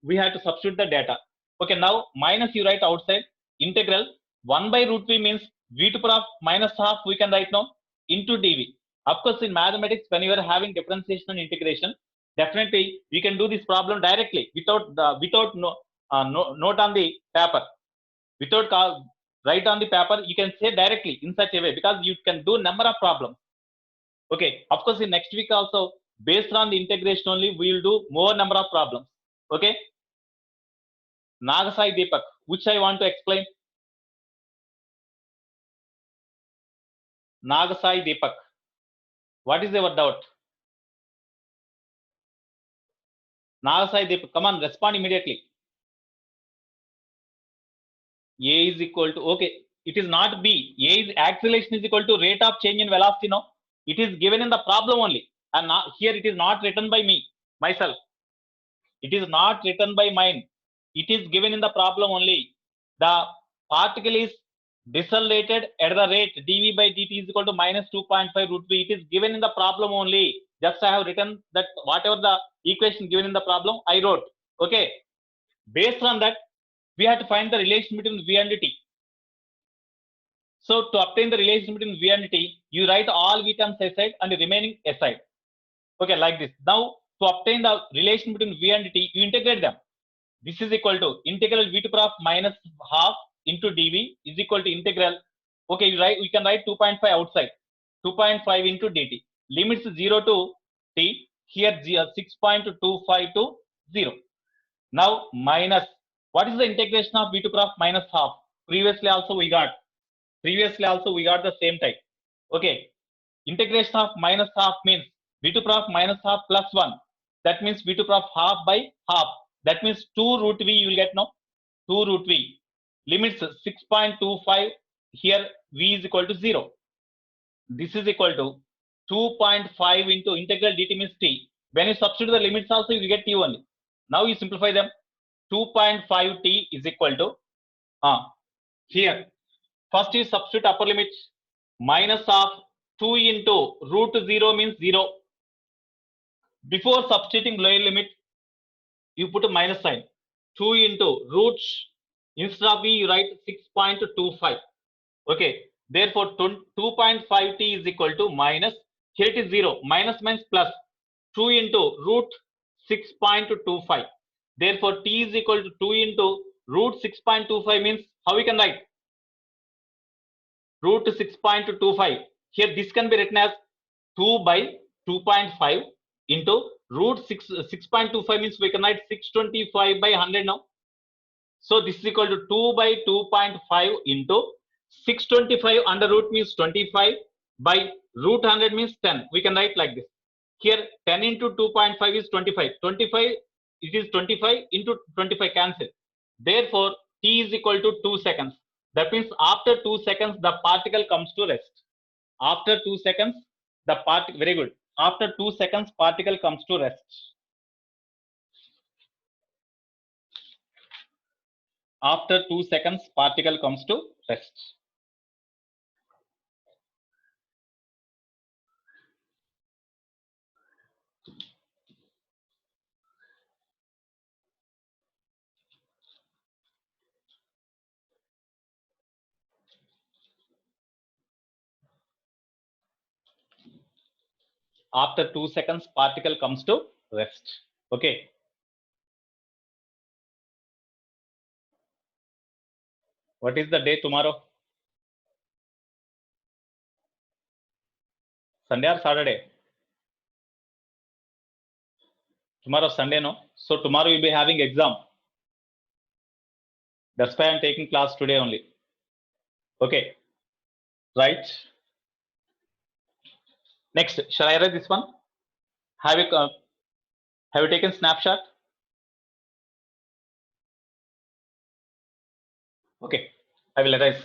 we have to substitute the data. Okay, now minus you write outside. Integral 1 by root v means v to the power of minus half we can write now into dv. Of course, in mathematics, when you are having differentiation and integration, definitely you can do this problem directly without note on the paper. Without write on the paper, you can say directly in such a way, because you can do number of problems. Okay, of course, in next week also, based on the integration only, we will do more number of problems. Okay. Nagasai Deepak, which I want to explain. Nagasai Deepak, what is your doubt? Nagasai Deepak, come on, respond immediately. A is equal to, okay, it is not B. A is acceleration is equal to rate of change in velocity, no? It is given in the problem only. And not, here it is not written by me, myself. It is not written by mine. It is given in the problem only. The particle is decelerated at the rate dv by dt is equal to minus 2.5 root v. It is given in the problem only. Just I have written that whatever the equation given in the problem, I wrote. Okay. Based on that, we have to find the relation between v and t. So to obtain the relation between v and t, you write all v terms aside and the remaining aside. Okay, like this. Now to obtain the relation between v and t, you integrate them. This is equal to integral v to the power of minus half into dv is equal to integral. Okay, we can write 2.5 outside. 2.5 into dt. Limits 0 to t. Here 6.25 to 0. Now minus. What is the integration of v to the power of minus half? Previously also we got the same type. Okay. Integration of minus half means v to the power of minus half plus 1. That means v to the power of half by half. That means 2 root v you will get now. 2 root v. Limits 6.25. Here v is equal to 0. This is equal to 2.5 into integral dt means t. When you substitute the limits also you get t only. Now you simplify them. 2.5 t is equal to here. First you substitute upper limit. Minus of 2 into root 0 means 0. Before substituting lower limit, you put a minus sign. 2 into root, instead of v, you write 6.25. Okay. Therefore, 2.5 t is equal to minus. Here it is 0. Minus means plus. 2 into root 6.25. Therefore, t is equal to 2 into root 6.25 means how we can write? Root 6.25. Here this can be written as 2 by 2.5 into root 6.25 means we can write 625 by 100 now. So this is equal to 2 by 2.5 into 625 under root means 25 by root 100 means 10. We can write like this. Here 10 into 2.5 is 25. 25 it is 25 into 25 cancel. Therefore t is equal to 2 seconds. That means after 2 seconds the particle comes to rest. After 2 seconds the particle, very good. After 2 seconds particle comes to rest. After 2 seconds particle comes to rest. After 2 seconds particle comes to rest. Okay. What is the day tomorrow? Sunday or Saturday? Tomorrow Sunday, no? So tomorrow you'll be having exam. That's why I'm taking class today only. Okay. Right. Next, shall I write this one? Have you taken snapshot? Okay, I will erase.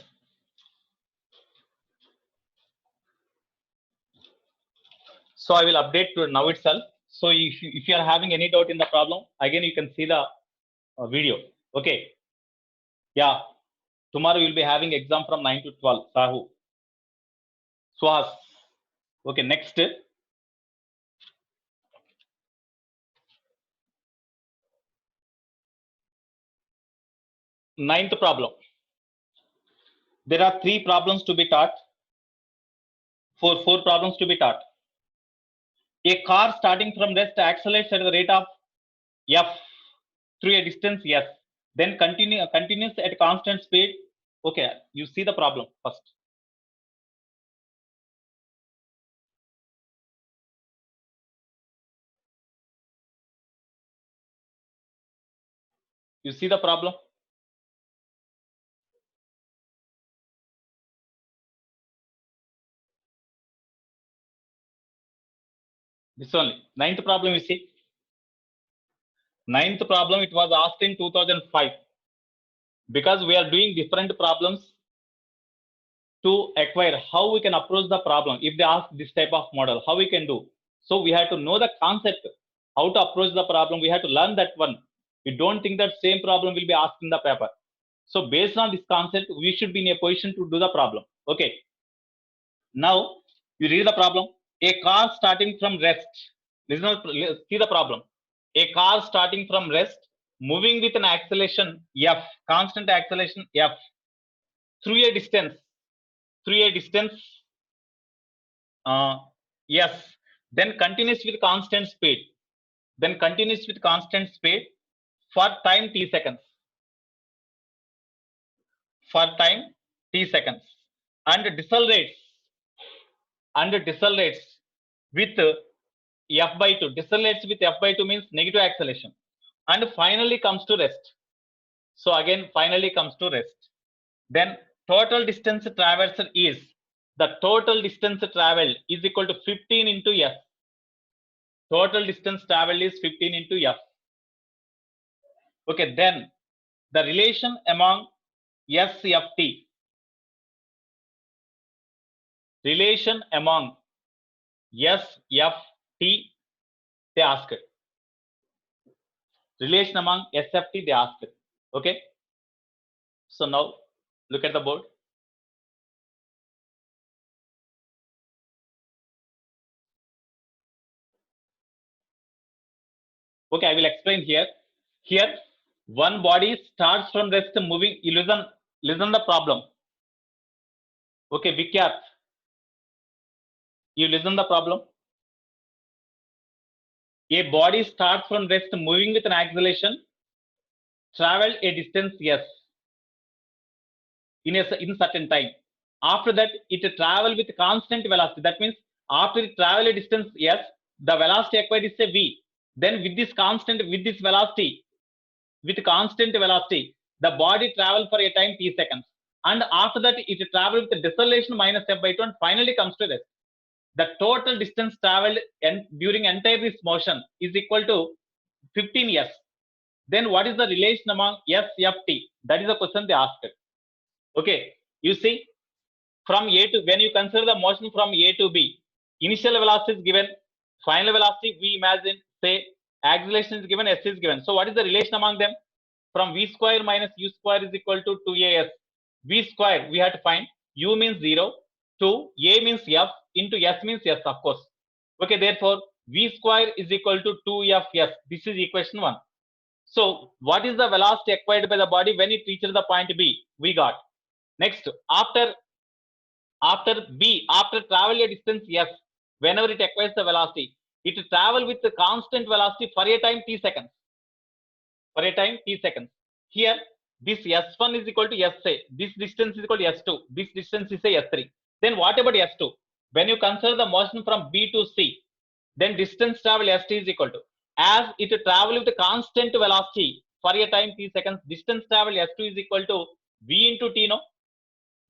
So I will update to now itself. So if you are having any doubt in the problem, again you can see the video. Okay. Yeah. Tomorrow you'll be having exam from 9 to 12. Sahu. Swahas. Okay. Next. Ninth problem. There are 3 problems to be taught. Four problems to be taught. A car starting from rest accelerates at the rate of f through a distance s, then continues at constant speed. Okay, you see the problem first. You see the problem. This only. Ninth problem, you see. Ninth problem, it was asked in 2005. Because we are doing different problems to acquire how we can approach the problem. If they ask this type of model, how we can do. So we have to know the concept, how to approach the problem. We have to learn that one. We don't think that same problem will be asked in the paper. So based on this concept, we should be in a position to do the problem. Okay. Now you read the problem. A car starting from rest. Listen, see the problem. A car starting from rest, moving with an acceleration f, constant acceleration f, through a distance yes, then continues with constant speed, for time t seconds, and decelerates with f by 2. Decelerates with f by 2 means negative acceleration, and finally comes to rest. So again finally comes to rest. Then total distance traversed is, the total distance traveled is equal to 15 into f. Total distance traveled is 15 into f. Okay, then the relation among SFT, relation among SFT, they asked. Relation among SFT, they asked. Okay, so now look at the board. Okay, I will explain here. Here, one body starts from rest moving. You listen the problem. Okay, Vikyat, you listen the problem. A body starts from rest moving with an acceleration, travel a distance s in certain time. After that, it travel with constant velocity. That means after it travel a distance s, the velocity acquired is a v. Then with this constant velocity, the body travel for a time t seconds, and after that it travel with the deceleration minus f by 2 and finally comes to rest. The total distance traveled during entire this motion is equal to 15 s. Then what is the relation among SFT? That is the question they asked. Okay, you see, from A to, when you consider the motion from A to B, initial velocity is given, final velocity we imagine, say acceleration is given, s is given. So what is the relation among them? From v square minus u square is equal to 2as. V square we have to find. U means 0, 2, a means f, into s means s, of course. Okay, therefore v square is equal to 2fs. This is equation 1. So what is the velocity acquired by the body when it reaches the point B? We got. Next, after B, after travel a distance s, whenever it acquires the velocity, it travel with the constant velocity for a time t seconds. Here, this s1 is equal to sa. This distance is equal to s2. This distance is say s3. Then what about s2? When you consider the motion from B to C, then distance travel st is equal to, as it travel with a constant velocity for a time t seconds, distance travel s2 is equal to v into t, no?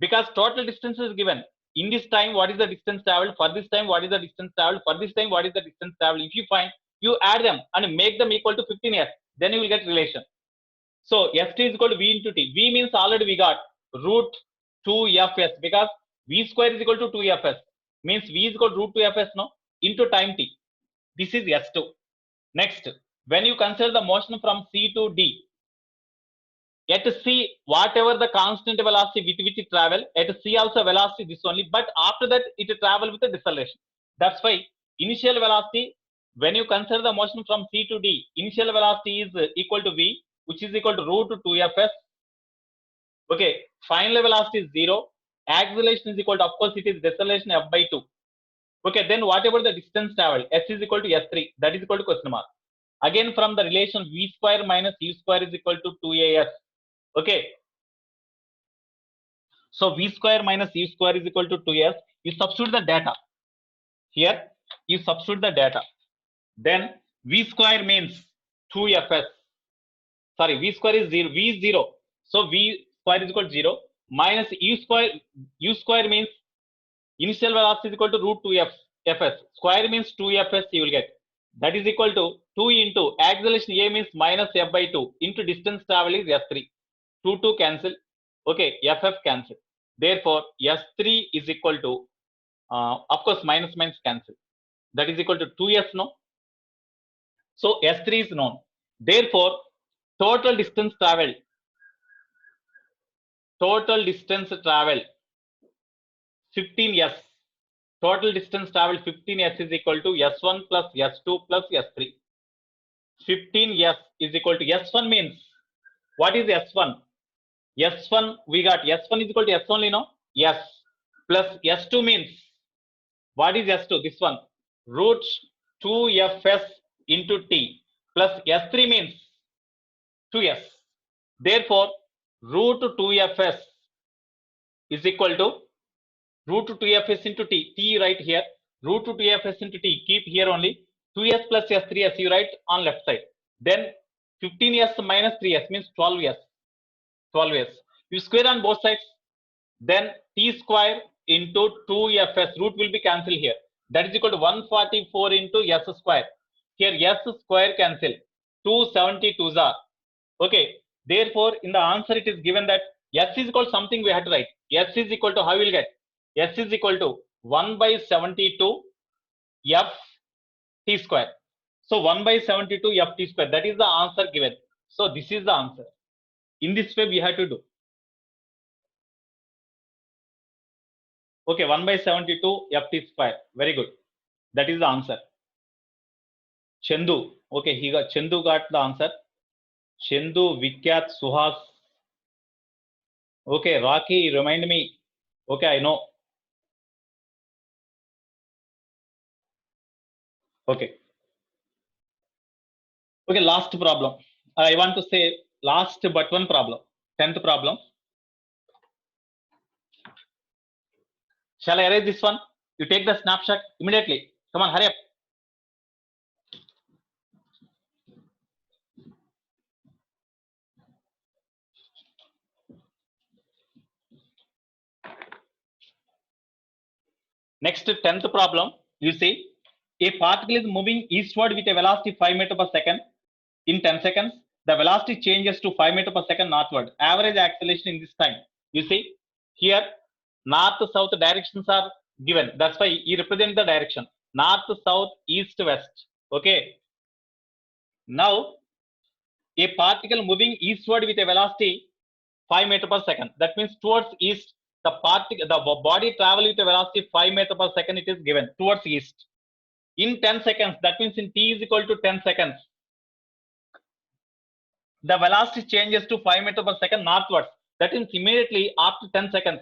Because total distance is given. In this time, what is the distance traveled? For this time, what is the distance traveled? For this time, what is the distance traveled? If you find, you add them and make them equal to 15s, then you will get relation. So st is equal to v into t. V means already we got root 2fs, because v square is equal to 2fs, means v is equal to root 2fs, no, into time t. This is s2. Next, when you consider the motion from C to D, at C, whatever the constant velocity with which it travel, at C also velocity this only, but after that it travel with a deceleration. That's why initial velocity, when you consider the motion from C to D, initial velocity is equal to v, which is equal to root 2fs. Okay, final velocity is 0. Acceleration is equal to, of course, it is deceleration f by 2. Okay, then whatever the distance traveled, s is equal to s3, that is equal to question mark. Again, from the relation v square minus u square is equal to 2as. Okay, so v square minus u square is equal to 2s. You substitute the data here, you substitute the data, then v square means 2fs, sorry, v square is 0, v is 0, so v square is equal to 0 minus u square means initial velocity is equal to root 2f, fs. Square means 2fs you will get. That is equal to 2 into acceleration a means minus f by 2 into distance travel is s3. 2 cancel. Okay, ff cancel. Therefore, s3 is equal to, of course, minus cancel. That is equal to 2s, no? So s3 is known. Therefore, total distance travel 15s. Total distance travel 15s is equal to s1 plus s2 plus s3. 15s is equal to s1 means, what is s1? S1 we got s1 is equal to s only, no? S plus s2 means, what is s2? This one, root 2fs into t plus s3 means 2s. Therefore, root 2fs is equal to root 2fs into t. T right here, root 2fs into t, keep here only. 2s plus s3s you write on left side. Then 15s minus 3s means 12s. 12s. You square on both sides. Then t square into 2fs, root will be cancelled here. That is equal to 144 into s square. Here s square cancel. 272s are. Okay. Therefore, in the answer it is given that s is equal to something we have to write. S is equal to, how we will get? S is equal to 1 by 72 f t square. So 1 by 72 f t square. That is the answer given. So this is the answer. In this way we have to do. Okay, 1 by 72 ft square. Very good. That is the answer. Chandu. Okay, Chandu got the answer. Chandu, Vikyat, Suhas. Okay, Rocky, remind me. Okay, I know. Okay. Okay, last problem. I want to say last but one problem. 10th problem. Shall I erase this one? You take the snapshot immediately. Come on, hurry up. Next, 10th problem. You see, a particle is moving eastward with a velocity 5 meters per second. In 10 seconds, the velocity changes to 5 meters per second northward. Average acceleration in this time. You see, here, north-south directions are given. That's why you represent the direction. North, south, east, west. Okay. Now, a particle moving eastward with a velocity 5 meters per second. That means towards east, the body travel with a velocity 5 meters per second, it is given towards east. In 10 seconds, that means in t is equal to 10 seconds, the velocity changes to 5 meters per second northwards. That means immediately after 10 seconds,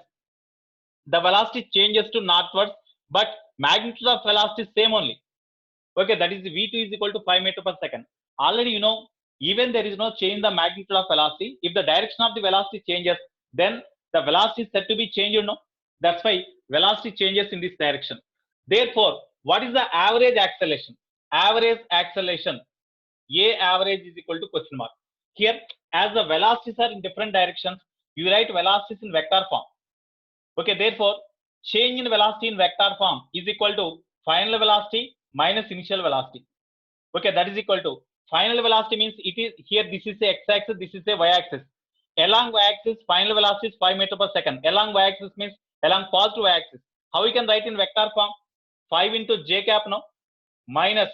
the velocity changes to northwards, but magnitude of velocity is same only. Okay, that is v2 is equal to 5 meters per second. Already you know, even there is no change in the magnitude of velocity. If the direction of the velocity changes, then the velocity is said to be changed, you know. That's why velocity changes in this direction. Therefore, what is the average acceleration? Average acceleration, A average is equal to question mark. Here, as the velocities are in different directions, you write velocities in vector form. Okay, therefore, change in velocity in vector form is equal to final velocity minus initial velocity. Okay, that is equal to final velocity means it is here, this is the x-axis, this is the y-axis. Along y-axis, final velocity is 5 meters per second. Along y-axis means along positive y-axis. How we can write in vector form? 5 into j cap, no? Minus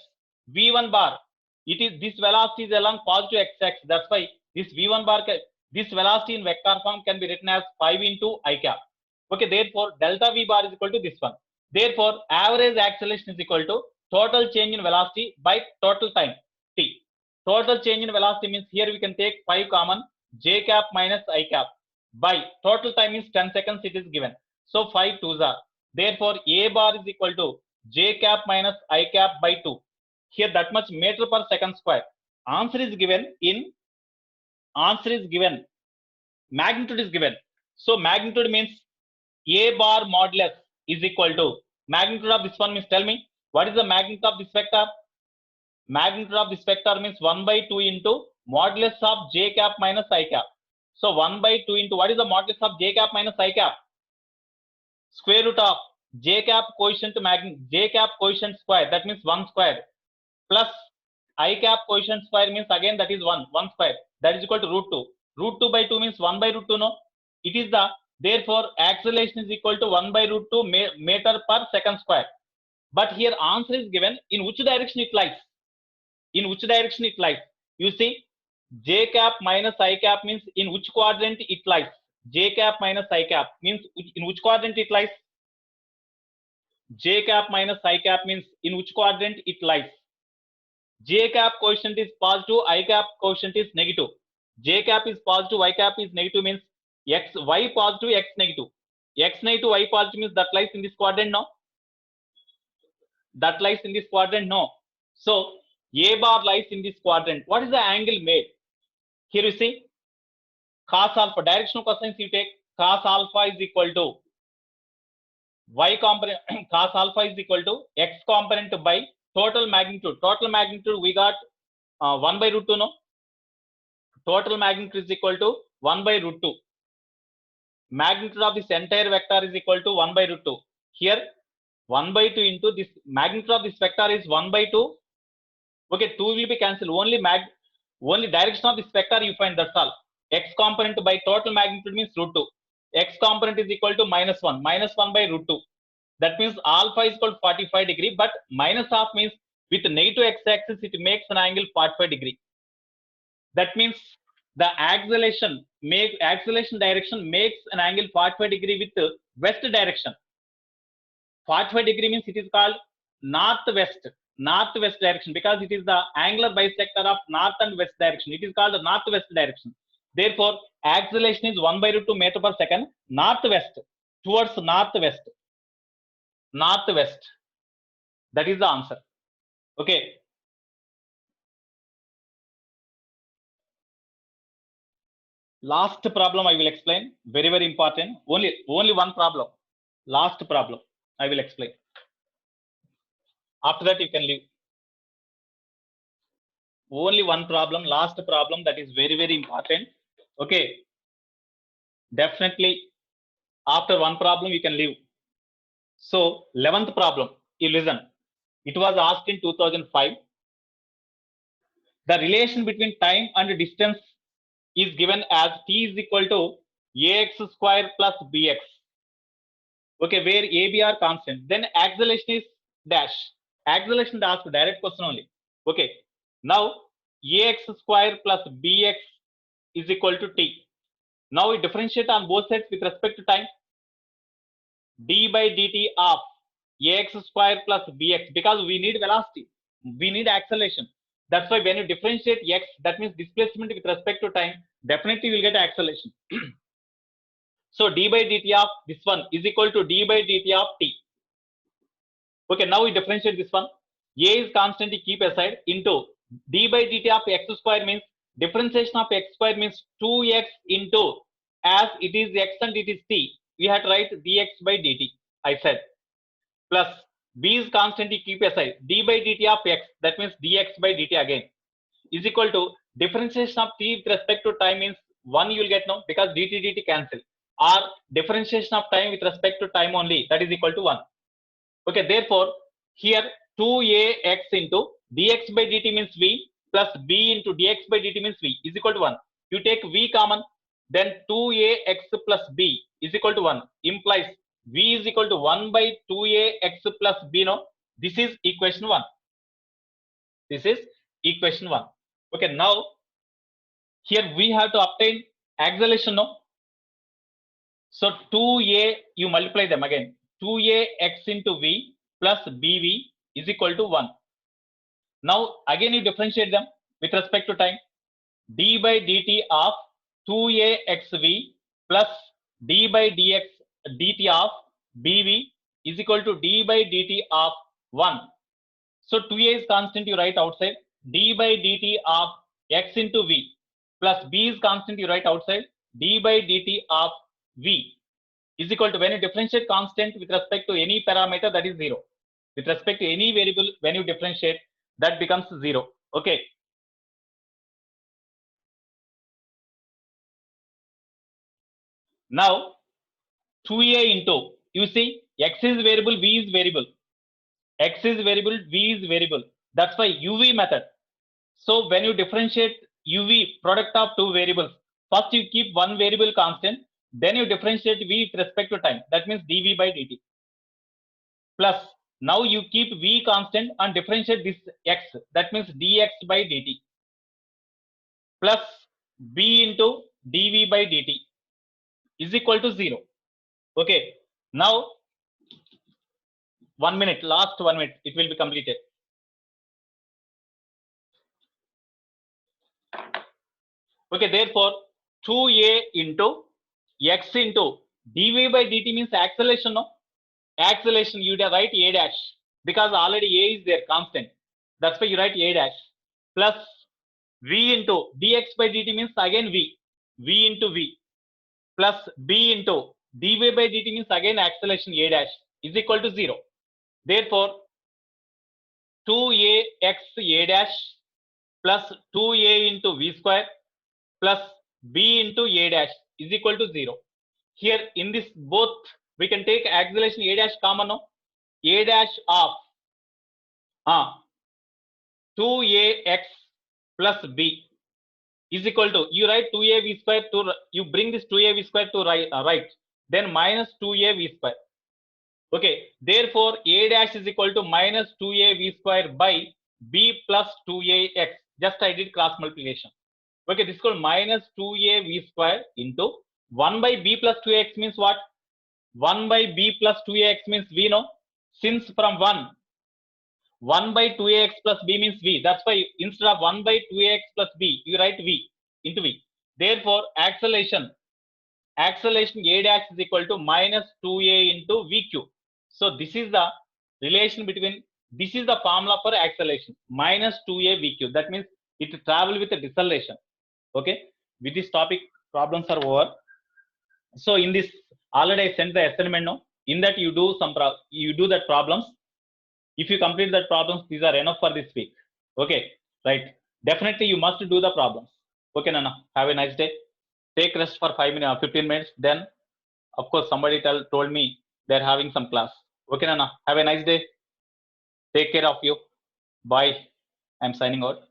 v1 bar. It is, this velocity is along positive x-axis. That's why this v1 bar, this velocity in vector form can be written as 5 into I cap. Okay, therefore delta v bar is equal to this one. Therefore, average acceleration is equal to total change in velocity by total time t. Total change in velocity means here we can take 5 common, j cap minus I cap by total time is 10 seconds, it is given. So 5 2s are. Therefore, A bar is equal to j cap minus I cap by 2. Here that much meter per second square. Answer is given in, magnitude is given. So magnitude means A bar modulus is equal to, magnitude of this one means, tell me, what is the magnitude of this vector? Magnitude of this vector means 1 by 2 into modulus of j cap minus I cap. So 1 by 2 into, what is the modulus of j cap minus I cap? Square root of j cap coefficient j cap coefficient square, that means 1 square, plus I cap coefficient square means again that is 1 square, that is equal to root 2. Root 2 by 2 means 1 by root 2, no? It is the, therefore acceleration is equal to 1 by root 2 meter per second square. But here answer is given in which direction it lies. In which direction it lies? You see, j cap minus I cap means in which quadrant it lies. J cap minus I cap means in which quadrant it lies. J cap minus I cap means in which quadrant it lies. J cap coefficient is positive, I cap coefficient is negative. J cap is positive, Y cap is negative means X, Y positive, X negative. X negative, Y positive means that lies in this quadrant, no? That lies in this quadrant, no? So A bar lies in this quadrant. What is the angle made? Here you see, cos alpha, directional cosines you take, cos alpha is equal to Y component, cos alpha is equal to X component by total magnitude. Total magnitude we got 1 by root 2, no? Total magnitude is equal to 1 by root 2. Magnitude of this entire vector is equal to 1 by root 2. Here 1 by 2 into this magnitude of this vector is 1 by 2. Okay, 2 will be cancelled. Only direction of this vector you find, that's all. X component by total magnitude means root 2. X component is equal to minus 1 by root 2. That means alpha is equal to 45 degree, but minus half means with negative x-axis it makes an angle 45 degree. That means the acceleration direction makes an angle 45 degree with west direction. 45 degree means it is called northwest direction, because it is the angular bisector of north and west direction. It is called the northwest direction. Therefore, acceleration is 1 by root 2 meter per second, northwest, towards northwest. That is the answer. Okay. Last problem I will explain. Very, very important. Only one problem. Last problem I will explain. After that you can leave. Only one problem, last problem, that is very, very important. Okay. Definitely after one problem you can leave. So 11th problem, you listen. It was asked in 2005. The relation between time and distance is given as t is equal to ax square plus bx. Okay, where a, b are constant. Then acceleration is dash. Acceleration dash, direct question only. Okay. Now ax square plus bx is equal to t. Now we differentiate on both sides with respect to time. D by dt of ax square plus bx, because we need velocity, we need acceleration. That's why when you differentiate x, that means displacement with respect to time, definitely you will get acceleration. So d by dt of this one is equal to d by dt of t. Okay, now we differentiate this one. A is constant, keep aside, into d by dt of x square means differentiation of x square means 2x into, as it is x and it is t, we have to write dx by dt, I said, plus b is constant, keep aside, d by dt of x, that means dx by dt again, is equal to differentiation of t with respect to time means 1 you will get, no, because dt cancel, or differentiation of time with respect to time only, that is equal to 1. Okay, therefore here 2ax into dx by dt means v, plus b into dx by dt means v is equal to 1. You take v common, then 2ax plus b is equal to 1, implies v is equal to 1 by 2ax plus b, no? This is equation 1. This is equation 1. Okay, now here we have to obtain acceleration, no? So 2a, you multiply them again. 2ax into v plus bv is equal to 1. Now again you differentiate them with respect to time. D by dt of 2axv plus d by dx dt of bv is equal to d by dt of 1. So 2a is constant, you write outside. D by dt of x into v plus b is constant, you write outside. D by dt of v is equal to, when you differentiate constant with respect to any parameter, that is 0. With respect to any variable, when you differentiate, that becomes 0. Okay. Now 2a into, you see X is variable, V is variable. X is variable, V is variable. That's why UV method. So when you differentiate UV, product of two variables, first you keep one variable constant, then you differentiate V with respect to time. That means dV by dt. Plus now you keep V constant and differentiate this X. That means dx by dt. Plus B into dV by dt is equal to 0. Okay. Now 1 minute, last 1 minute, it will be completed. Okay, therefore 2a into x into dv by dt means acceleration, no? Acceleration, you write a dash because already a is there, constant. That's why you write a dash. Plus v into dx by dt means again v into v. Plus b into dv by dt means again acceleration a dash is equal to 0. Therefore 2ax a dash plus 2a into v square plus b into a dash is equal to 0. Here in this both we can take acceleration a dash common, no? A dash of 2ax plus b is equal to, you write 2av square to, you bring this 2av square to right, then minus 2av square. Okay, therefore a dash is equal to minus 2av square by b plus 2ax. Just I did cross multiplication. Okay, this is called minus 2av square into 1 by b plus 2ax means what? 1 by b plus 2ax means v, no? Since from 1 by 2ax plus b means v. That's why instead of 1 by 2ax plus b, you write v into v. Therefore, acceleration a dash is equal to minus 2a into v cube. So this is the relation between, this is the formula for acceleration, minus 2a v cube. That means it travel with a deceleration. Okay, with this topic problems are over. So in this already I sent the assignment, no? In that you do some you do that problems. If you complete that problems, these are enough for this week. Okay, right? Definitely you must do the problems. Okay, Nana, have a nice day. Take rest for 5 minutes, 15 minutes. Then of course somebody told me they're having some class. Okay, Nana, have a nice day. Take care of you. Bye. I'm signing out.